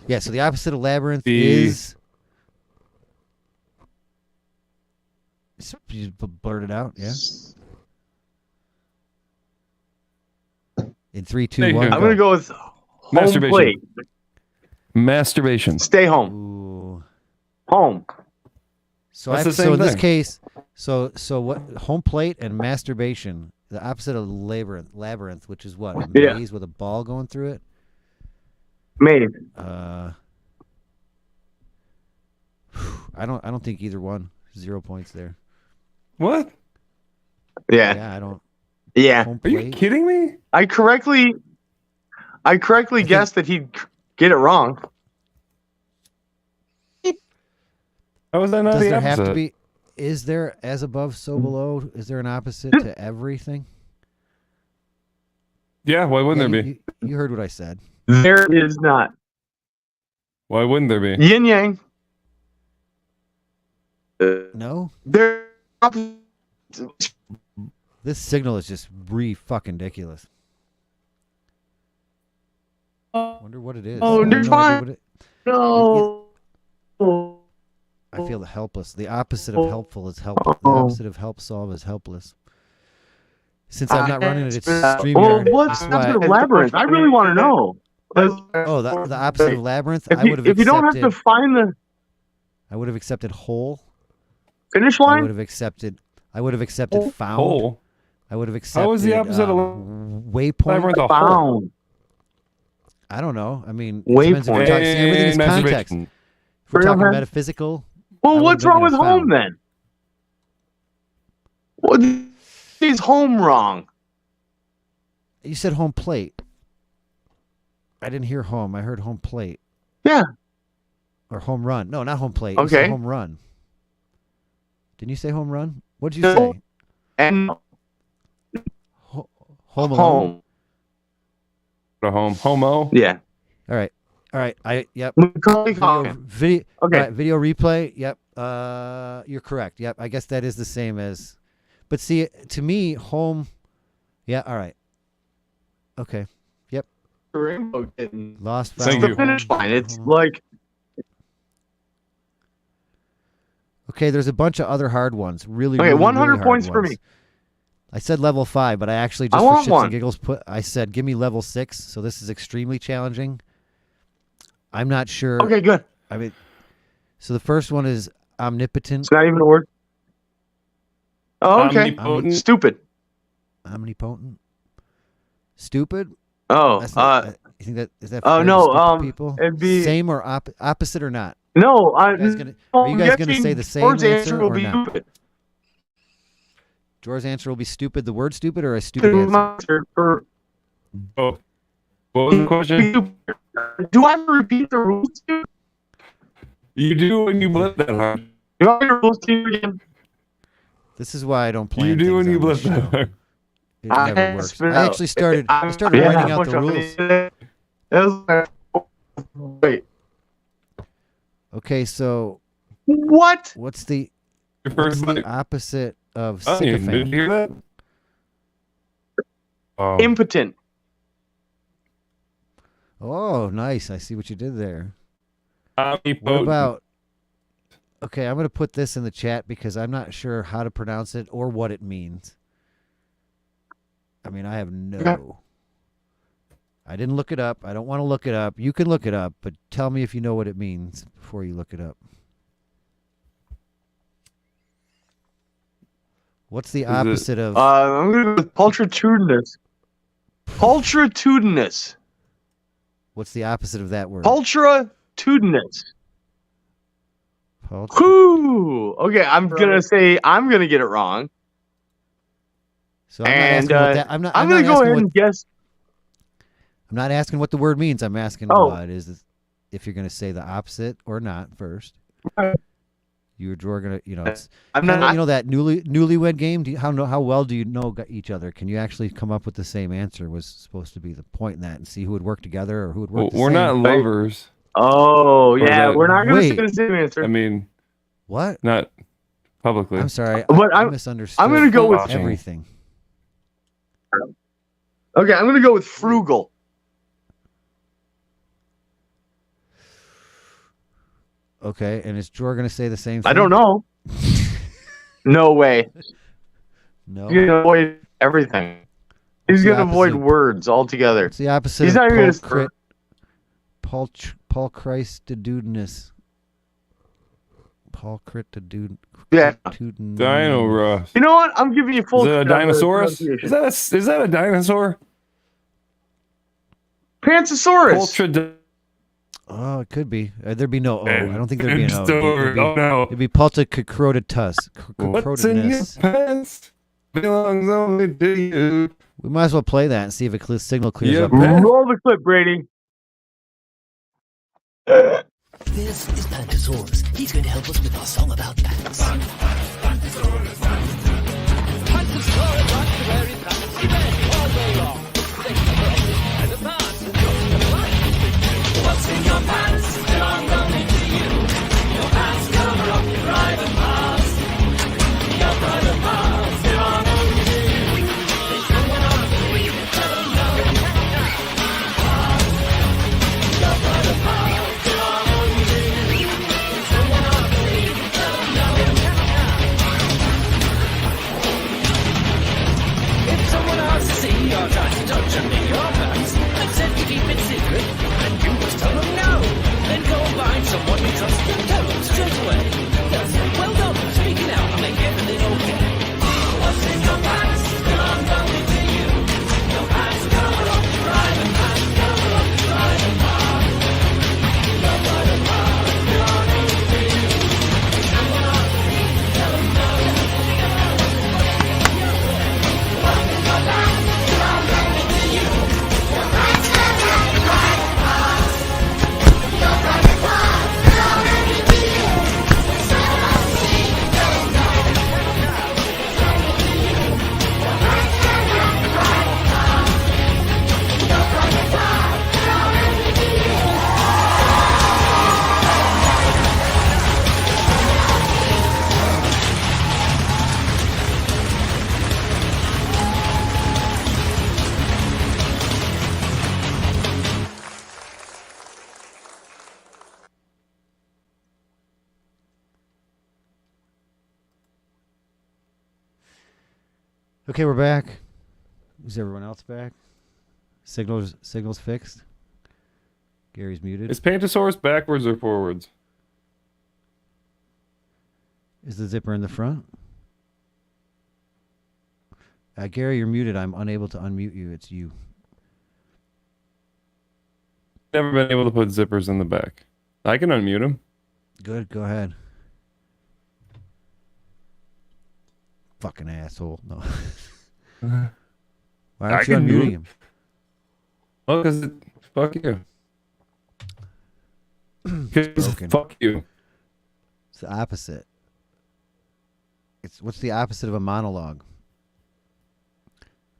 S2: Yeah. So the opposite of labyrinth is. You blurt it out. Yeah. In 3, 2, 1.
S1: I'm gonna go with home plate.
S3: Masturbation.
S1: Stay home.
S2: Ooh.
S1: Home.
S2: So in this case, so what? Home plate and masturbation. The opposite of labyrinth, which is what? A maze with a ball going through it.
S1: Maze.
S2: I don't think either one. 0 points there.
S3: What?
S1: Yeah.
S2: Yeah, I don't.
S1: Yeah.
S3: Are you kidding me?
S1: I correctly guessed that he'd get it wrong.
S3: How was that not
S2: Does
S3: the
S2: there
S3: opposite?
S2: have to be? Is there as above, so below? Is there an opposite to everything?
S3: Yeah, why wouldn't there be?
S2: You heard what I said.
S1: There is not.
S3: Why wouldn't there be?
S1: Yin yang.
S2: No.
S1: There.
S2: This signal is just fucking ridiculous. Wonder what it is.
S1: Oh, they're fine. No.
S2: I feel helpless. The opposite of helpful is helpless. The opposite of help solve is helpless. Since I'm not running it, it's StreamYard.
S1: What's the opposite of labyrinth? I really want to know.
S2: Oh, the opposite of labyrinth.
S1: If you don't have to find the.
S2: I would have accepted whole.
S1: Finish line.
S2: I would have accepted found.
S3: Whole.
S2: I would have accepted.
S3: How was the opposite of
S2: waypoint?
S1: Found.
S2: I don't know. I mean, it depends if you're talking, everything is context. If we're talking metaphysical.
S1: Well, what's wrong with home then? What is home wrong?
S2: You said home plate. I didn't hear home. I heard home plate.
S1: Yeah.
S2: Or home run. No, not home plate. You said
S1: Okay.
S2: home run. Didn't you say home run? What did you
S1: No.
S2: say?
S1: And
S2: Home alone?
S1: home.
S3: Go home. Homo.
S1: Yeah.
S2: All right. Yep.
S1: Macaulay Culkin.
S2: Video,
S1: Okay.
S2: all right, video replay. Yep. You're correct. Yep. I guess that is the same as. But see, to me, home. Yeah. All right. Okay. Yep.
S1: Rainbow Kitten.
S2: Lost.
S3: Thank
S2: found,
S3: you.
S1: The finish line. It's
S2: home.
S1: like
S2: Okay. There's a bunch of other hard ones. Really.
S1: okay.
S2: really,
S1: 100
S2: really hard
S1: points for
S2: ones.
S1: me.
S2: I said level 5, but I actually
S1: I
S2: just for
S1: want
S2: shits
S1: one.
S2: and giggles I said give me level 6. So this is extremely challenging. I'm not sure.
S1: Okay, good.
S2: I mean, so the first one is omnipotent.
S1: It's not even a word. Oh, okay.
S3: Omnipotent.
S1: Stupid.
S2: Omnipotent. Stupid.
S1: Oh,
S2: That's not, you think that is that?
S1: oh,
S2: fair to
S1: no,
S2: stupid people?
S1: it'd be-
S2: same or opposite or not?
S1: no.
S2: Are you guys gonna say the same
S1: George's
S2: answer
S1: will
S2: or
S1: be
S2: not?
S1: stupid.
S2: George's answer will be stupid. The word stupid or a stupid answer?
S1: For
S3: Oh. What was the question?
S1: do I have to repeat the rules to you?
S3: You do when you blip that hard.
S1: Do you want me to rules to you again?
S2: This is why I don't plan.
S3: You do when
S2: things
S3: you
S2: on
S3: blip
S2: this
S3: that
S2: show.
S3: hard.
S2: It never works.
S1: spit
S2: I
S1: out.
S2: actually started. I
S1: I'm-
S2: started
S1: yeah,
S2: writing out
S1: much
S2: the
S1: of
S2: rules.
S1: it. That was- Wait,
S2: Okay, so
S1: what?
S2: what's the
S3: Your first
S2: the
S3: like,
S2: opposite of
S3: onion. Did you
S2: sycophant?
S3: hear that? Oh.
S1: Impotent.
S2: Oh, nice. I see what you did there. What
S3: Omnipotent.
S2: about? Okay, I'm going to put this in the chat because I'm not sure how to pronounce it or what it means. I mean, I have no. I didn't look it up. I don't want to look it up. You can look it up, but tell me if you know what it means before you look it up. What's the
S3: it-
S2: opposite of?
S1: I'm gonna go with pulchritudinous. Pulchritudinous.
S2: What's the opposite of that word?
S1: Pulchritudinous.
S2: Pulch-
S1: Whoo! Okay, I'm gonna say I'm gonna get it wrong.
S2: So I'm not
S1: And
S2: asking what that. I'm not.
S1: I'm
S2: I'm
S1: gonna
S2: not
S1: go
S2: asking
S1: ahead
S2: what.
S1: and guess.
S2: I'm not asking what the word means. I'm asking
S1: Oh.
S2: what is if you're going to say the opposite or not first.
S1: Right.
S2: You or Drew are going to, it's
S1: I'm
S2: kinda,
S1: not.
S2: you know, that newlywed game. Do you, how well do you know each other? Can you actually come up with the same answer? Was supposed to be the point in that, and see who would work together or who would work.
S3: We're not lovers.
S1: Oh yeah,
S3: that-
S1: we're not gonna say
S2: Wait.
S1: the same answer.
S3: I mean,
S2: What?
S3: not publicly.
S2: I'm sorry.
S1: But
S2: I
S1: I'm-
S2: misunderstood.
S1: I'm gonna go
S3: with-
S2: everything.
S1: Okay, I'm gonna go with frugal.
S2: Okay, and is Drew going to say the same thing?
S1: I don't know. No way.
S2: No.
S1: He's gonna avoid everything. He's
S2: the
S1: gonna avoid
S2: opposite?
S1: words altogether.
S2: It's the opposite
S1: He's
S2: of
S1: not even
S2: Paul Christodudinous. Paul Christodudinous.
S1: Yeah.
S3: Dino Ross.
S1: You know what? I'm giving you full.
S3: Is that a
S1: credit on the
S3: dinosaurus?
S1: pronunciation.
S3: Is that a dinosaur?
S1: Prantosaurus?
S3: Ultra.
S2: Oh, it could be. There'd be no O. I don't think there'd be an O.
S3: Oh no.
S2: It'd be Pulticrotus.
S3: What's in your pants belongs only to you.
S2: We might as well play that and see if it signal clears
S3: Yeah,
S2: up.
S3: bet.
S1: Roll the clip, Brady.
S10: This is Pantosaurus. He's going to help us with our song about pants. Pantosaurus wants to wear his pants. He wears it all day long. They cover up his private parts and goes to life. What's in your pants belong only to you. Your pants cover up your private parts. Your private parts belong only to you. There's no one on the street that'll know. Your private parts belong only to you. There's no one on the street that'll know. If someone asks to see or tries to touch under your pants and said to keep it secret, and you must tell them no.
S2: Okay, we're back. Is everyone else back? Signals fixed. Gary's muted.
S3: Is Pantosaurus backwards or forwards?
S2: Is the zipper in the front? Gary, you're muted. I'm unable to unmute you. It's you.
S3: Never been able to put zippers in the back. I can unmute him.
S2: Good. Go ahead. Fucking asshole. No. Why aren't you unmuting him?
S3: Well, because fuck you. Fuck you.
S2: It's the opposite. What's the opposite of a monologue?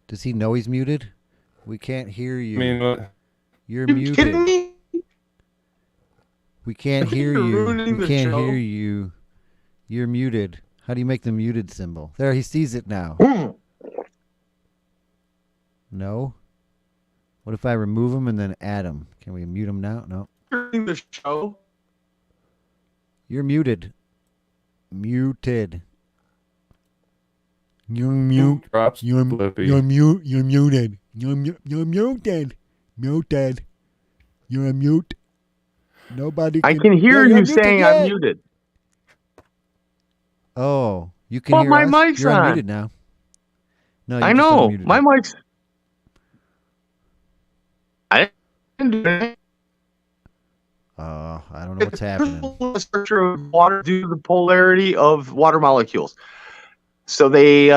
S2: Does he know he's muted? We can't hear you.
S3: I mean, what?
S2: You're
S1: You
S2: muted.
S1: kidding me?
S2: We can't hear
S1: You're
S2: you.
S1: ruining
S2: We
S1: the
S2: can't
S1: show.
S2: hear you. You're muted. How do you make the muted symbol? There, he sees it now. No? What if I remove him and then add him? Can we mute him now? No.
S1: Ruining the show.
S2: You're muted. Muted. You're mute.
S3: Drops
S2: You're
S3: Flippy.
S2: You're mute. You're muted. You're muted. Muted. You're a mute. Nobody.
S1: I can hear
S2: Yeah,
S1: you saying I'm muted.
S2: Oh, you can
S1: Well,
S2: hear
S1: my
S2: us?
S1: mic's
S2: You're
S1: on.
S2: unmuted now. No, you
S1: I
S2: just
S1: know.
S2: unmuted
S1: My
S2: it.
S1: mic's. I didn't do anything.
S2: I don't know what's happening.
S1: The structure of water due to the polarity of water molecules. So they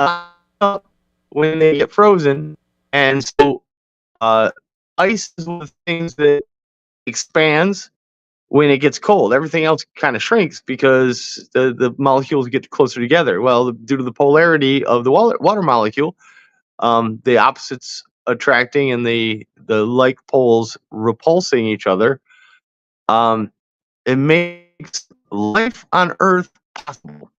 S1: when they get frozen, and so ice is one of the things that expands when it gets cold. Everything else kind of shrinks because the molecules get closer together. Well, due to the polarity of the water molecule, the opposites attracting and the like poles repulsing each other, it makes life on Earth possible.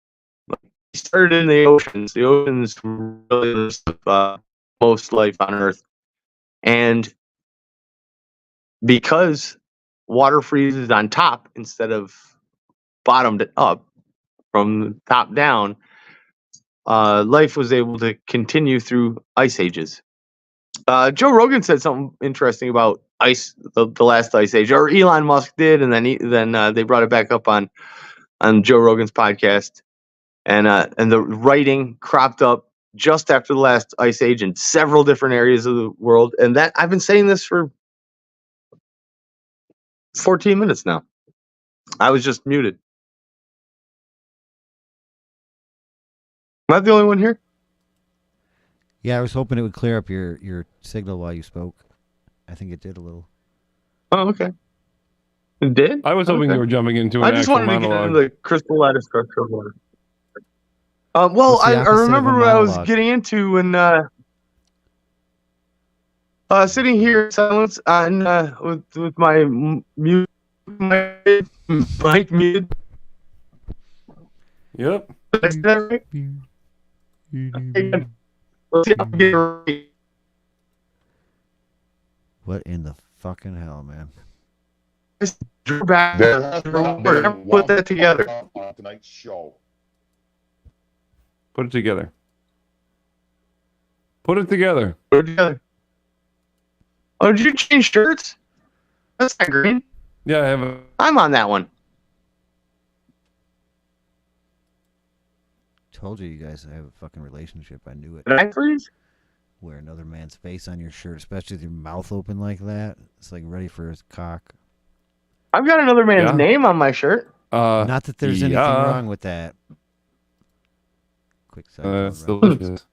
S1: It started in the oceans. The oceans really most life on Earth, and because water freezes on top instead of bottomed up from the top down, life was able to continue through ice ages. Joe Rogan said something interesting about ice, the last ice age, or Elon Musk did, and then they brought it back up on Joe Rogan's podcast, and the writing cropped up just after the last ice age in several different areas of the world, and that I've been saying this for 14 minutes now. I was just muted. Am I the only one here?
S2: Yeah, I was hoping it would clear up your signal while you spoke. I think it did a little.
S1: Oh, okay. It did?
S3: I was hoping you were jumping into an
S1: I just
S3: actual
S1: wanted to get
S3: monologue.
S1: into the crystal lattice structure of water. Well,
S2: What's the
S1: I
S2: opposite of
S1: remember
S2: a
S1: what I was
S2: monologue?
S1: getting into when sitting here in silence on with my mute mic muted.
S3: Yep.
S1: Did I say that right? Again, let's see if I can get it right.
S2: What in the fucking hell, man?
S1: Just drew back.
S8: There has not been
S1: Put that together.
S8: on tonight's show.
S3: Put it together. Put it together.
S1: Put it together. Oh, did you change shirts? That's not green.
S3: Yeah, I have a.
S1: I'm on that one.
S2: Told you guys have a fucking relationship. I knew it.
S1: Did I freeze?
S2: Wear another man's face on your shirt, especially with your mouth open like that. It's like ready for his cock.
S1: I've got another man's
S3: Yeah.
S1: name on my shirt.
S2: Not that there's anything wrong with that. Quick side.
S3: That's delicious.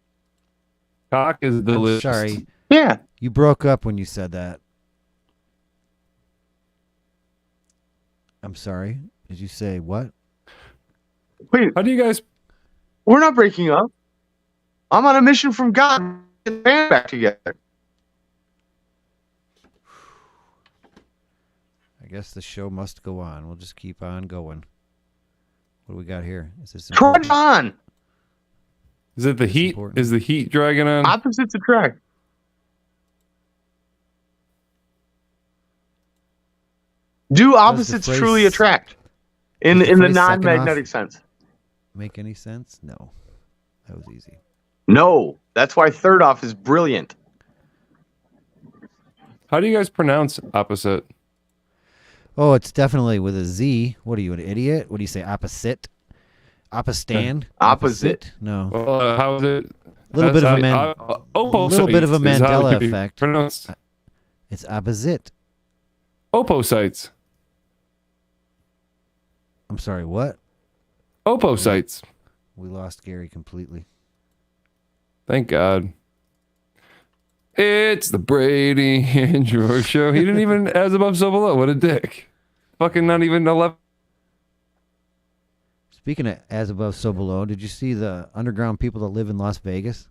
S3: Cock is delicious.
S2: Sorry.
S1: Yeah.
S2: You broke up when you said that. I'm sorry. Did you say what?
S1: Wait,
S3: How do you guys?
S1: we're not breaking up. I'm on a mission from God. Get the band back together.
S2: I guess the show must go on. We'll just keep on going. What do we got here? Is this
S1: Trudge
S2: important?
S1: on.
S3: Is it the heat?
S2: important.
S3: Is the heat dragging on?
S1: Opposites attract. Do opposites
S2: phrase
S1: truly attract? In
S2: does the
S1: the
S2: phrase second
S1: non-magnetic sense.
S2: Make any sense? No. That was easy.
S1: No, that's why third off is brilliant.
S3: How do you guys pronounce opposite?
S2: Oh, it's definitely with a Z. What are you, an idiot? What do you say? Opposite? Opposite?
S1: Opposite.
S2: No.
S3: Well, how is it?
S2: A little bit of a
S3: Opposite
S2: Mandela
S3: is how it
S2: effect.
S3: pronounced.
S2: It's opposite.
S3: Opocytes.
S2: I'm sorry, what?
S3: Opocytes.
S2: We lost Gary completely.
S3: Thank God. It's the Brady and George show. He didn't even as above, so below. What a dick. Fucking not even 11.
S2: Speaking of as above, so below, did you see the underground people that live in Las Vegas?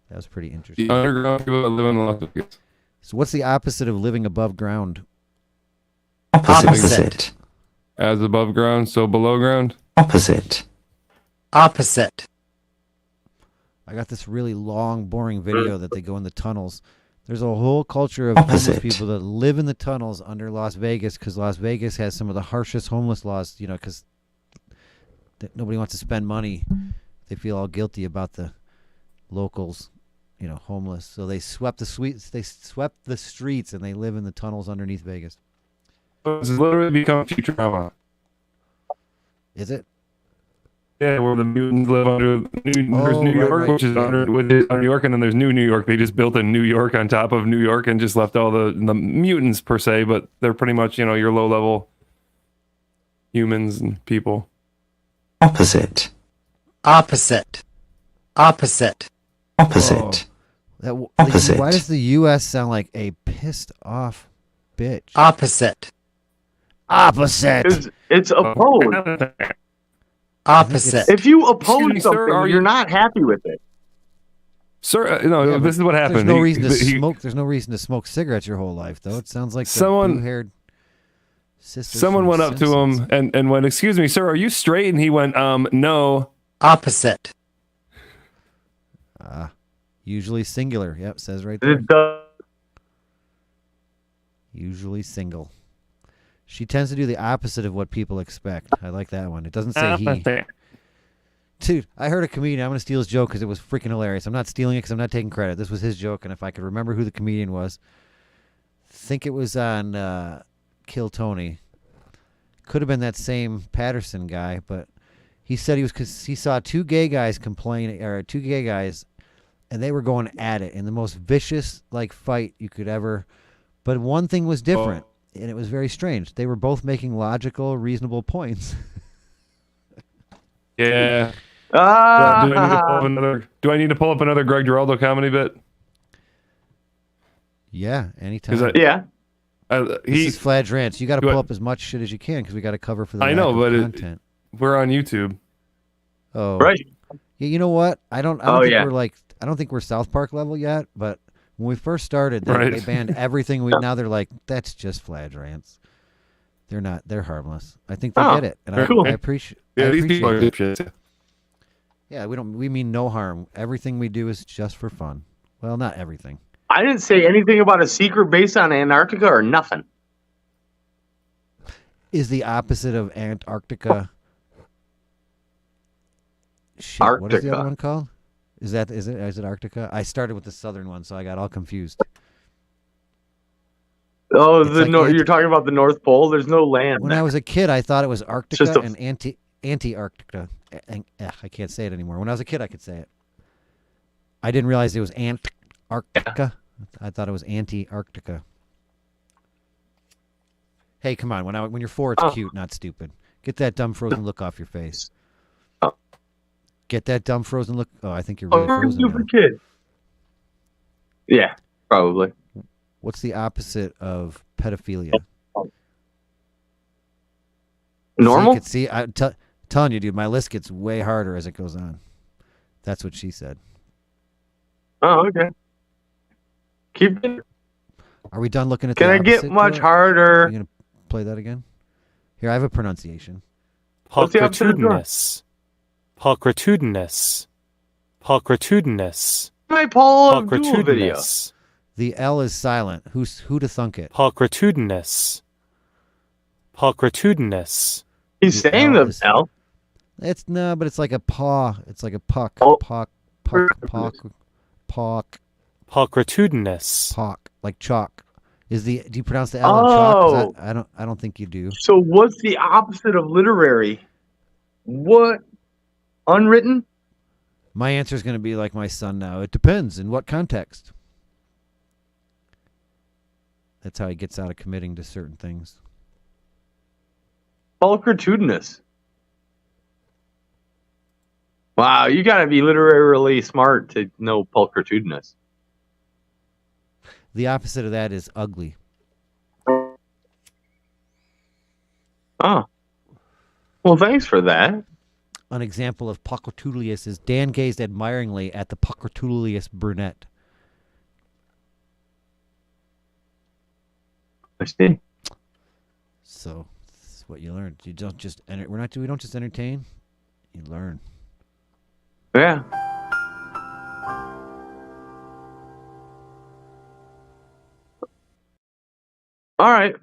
S2: That was pretty interesting.
S3: The underground people that live in Las Vegas.
S2: So what's the opposite of living above ground?
S11: Opposite.
S3: As above ground, so below ground.
S11: Opposite. Opposite.
S2: I got this really long, boring video that they go in the tunnels. There's a whole culture of homeless people that live in the tunnels under Las Vegas because Las Vegas has some of the harshest homeless laws, you know, because nobody wants to spend money. They feel all guilty about the locals, you know, homeless. So they swept the streets and they live in the tunnels underneath Vegas.
S3: It's literally become Futurama.
S2: Is it?
S3: Yeah, where the mutants live under there's New York, which is under New York, and then there's New York. They just built a New York on top of New York and just left all the mutants per se, but they're pretty much, you know, your low level humans and people.
S11: Opposite. Opposite. Opposite. Opposite.
S2: Opposite. Why does the U.S. sound like a pissed off bitch?
S11: Opposite.
S2: Opposite.
S1: It's opposed.
S11: Opposite.
S1: If you oppose
S3: me,
S1: something,
S3: sir,
S1: you're not happy with it.
S3: Sir, no, this is what happened.
S2: There's no reason to smoke. There's no reason to smoke cigarettes your whole life, though. It sounds like
S3: someone
S2: blue-haired sister.
S3: Someone went up to him and went, "Excuse me, sir, are you straight?" And he went, no.
S11: Opposite.
S2: Usually singular. Yep, says right there. Usually single. She tends to do the opposite of what people expect. I like that one. It doesn't say he. Dude, I heard a comedian. I'm going to steal his joke because it was freaking hilarious. I'm not stealing it because I'm not taking credit. This was his joke, and if I could remember who the comedian was, think it was on Kill Tony. Could have been that same Patterson guy, but he said he was because he saw two gay guys, and they were going at it in the most vicious like fight you could ever. But one thing was different. And it was very strange. They were both making logical, reasonable points.
S3: Yeah. Do I need to pull up another Greg Giraldo comedy bit?
S2: Yeah, anytime.
S1: This
S2: is Fladge Rants. You got to pull up as much shit as you can because we got to cover for the content.
S3: We're on YouTube.
S2: Oh,
S1: right.
S2: Yeah, you know what? I don't think we're South Park level yet, but when we first started, they banned everything. Now they're like, that's just Fladge Rants. They're not. They're harmless. I think they get it, and I appreciate.
S3: Yeah, these people are dipshits.
S2: Yeah, we mean no harm. Everything we do is just for fun. Well, not everything.
S1: I didn't say anything about a secret base on Antarctica or nothing.
S2: Is the opposite of Antarctica? Shit,
S1: Arctica.
S2: What is the other one called? Is it Arctica? I started with the southern one, so I got all confused.
S1: Oh, you're talking about the North Pole? There's no land.
S2: When I was a kid, I thought it was Arctica and Antarctica. I can't say it anymore. When I was a kid, I could say it. I didn't realize it was Antarctica. I thought it was Antarctica. Hey, come on. When you're 4, it's cute, not stupid. Get that dumb frozen look off your face. Get that dumb frozen look. Oh, I think you're really frozen now.
S1: Kid. Yeah, probably.
S2: What's the opposite of pedophilia?
S1: Normal?
S2: See, I'm telling you, dude, my list gets way harder as it goes on. That's what she said.
S1: Oh, okay. Keep it.
S2: Are we done looking at
S1: Can
S2: the
S1: I get
S2: opposite,
S1: much
S2: Joe?
S1: harder?
S2: Are you going to play that again? Here, I have a pronunciation.
S12: Pulchritudinous. Pulchritudinous. Pulchritudinous.
S1: My Paul Abdul video.
S2: The L is silent. Who to thunk it?
S12: Pulchritudinous. Pulchritudinous.
S1: He's saying the L.
S2: But it's like a paw. It's like a puck.
S1: Oh.
S2: Puck.
S12: Pulchritudinous.
S2: Like chalk. Do you pronounce the L in chalk? 'Cause I don't think you do.
S1: So what's the opposite of literary? What? Unwritten?
S2: My answer is going to be like my son now. It depends in what context. That's how he gets out of committing to certain things.
S1: Pulchritudinous. Wow, you got to be literarily smart to know pulchritudinous.
S2: The opposite of that is ugly.
S1: Oh. Well, thanks for that.
S2: An example of pulchritudious is Dan gazed admiringly at the pulchritudious brunette.
S1: I see.
S2: So that's what you learn. You don't just we don't just entertain. You learn.
S1: Yeah. All right.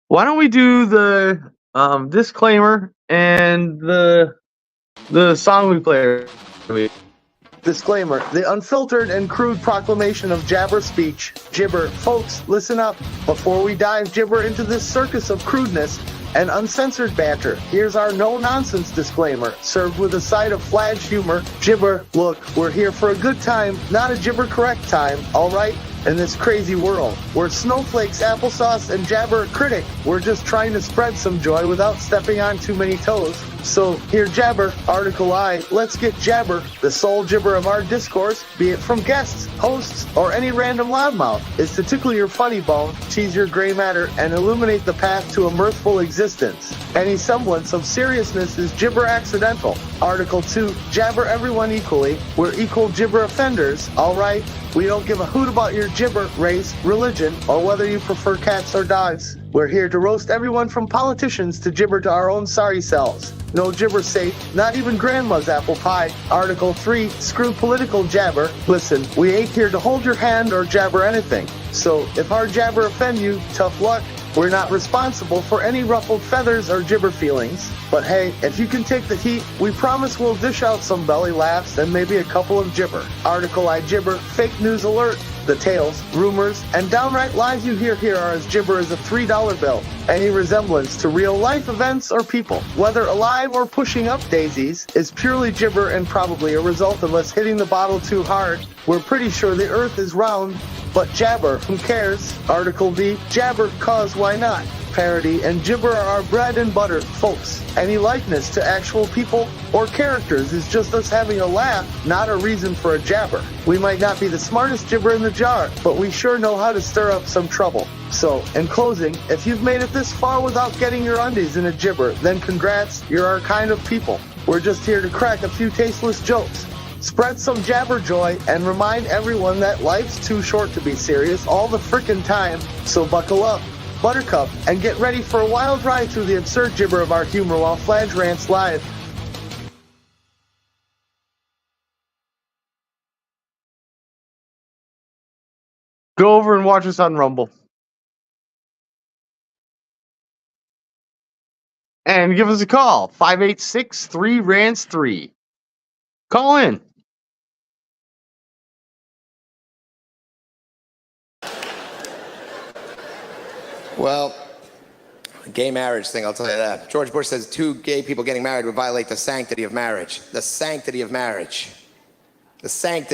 S1: Why don't we do the disclaimer and the song we play? Disclaimer: the unfiltered and crude proclamation of jabber speech. Gibber, folks, listen up. Before we dive gibber into this circus of crudeness and uncensored banter, here's our no-nonsense disclaimer, served with a side of Fladge humor. Gibber, look, we're here for a good time, not a gibber-correct time, all right? In this crazy world, where snowflakes, applesauce, and jabber critic, we're just trying to spread some joy without stepping on too many toes. So, here jabber, article I, let's get jabber, the sole gibber of our discourse, be it from guests, hosts, or any random loudmouth, is to tickle your funny bone, tease your gray matter, and illuminate the path to a mirthful existence. Any semblance of seriousness is gibber accidental. Article 2, jabber everyone equally, we're equal gibber offenders, alright? We don't give a hoot about your gibber, race, religion, or whether you prefer cats or dogs. We're here to roast everyone from politicians to gibber to our own sorry selves. No gibber safe, not even grandma's apple pie. Article 3, screw political jabber. Listen, we ain't here to hold your hand or jabber anything. So, if our jabber offend you, tough luck. We're not responsible for any ruffled feathers or gibber feelings. But hey, if you can take the heat, we promise we'll dish out some belly laughs and maybe a couple of gibber. Article I gibber, fake news alert. The tales, rumors, and downright lies you hear here are as gibber as a $3 bill. Any resemblance to real-life events or people, whether alive or pushing up daisies, is purely gibber and probably a result of us hitting the bottle too hard. We're pretty sure the earth is round, but jabber, who cares? Article D, jabber, cause why not? Parody and gibber are our bread and butter, folks. Any likeness to actual people or characters is just us having a laugh, not a reason for a jabber. We might not be the smartest gibber in the jar, but we sure know how to stir up some trouble. So, in closing, if you've made it this far without getting your undies in a gibber, then congrats, you're our kind of people. We're just here to crack a few tasteless jokes, spread some jabber joy, and remind everyone that life's too short to be serious all the frickin' time. So buckle up, buttercup, and get ready for a wild ride through the absurd gibber of our humor while Fladge Rants live. Go over and watch us on Rumble. And give us a call, 586-3-RANTS-3. Call in.
S13: Well, gay marriage thing, I'll tell you that. George Bush says 2 gay people getting married would violate the sanctity of marriage. The sanctity of marriage. The sanctity.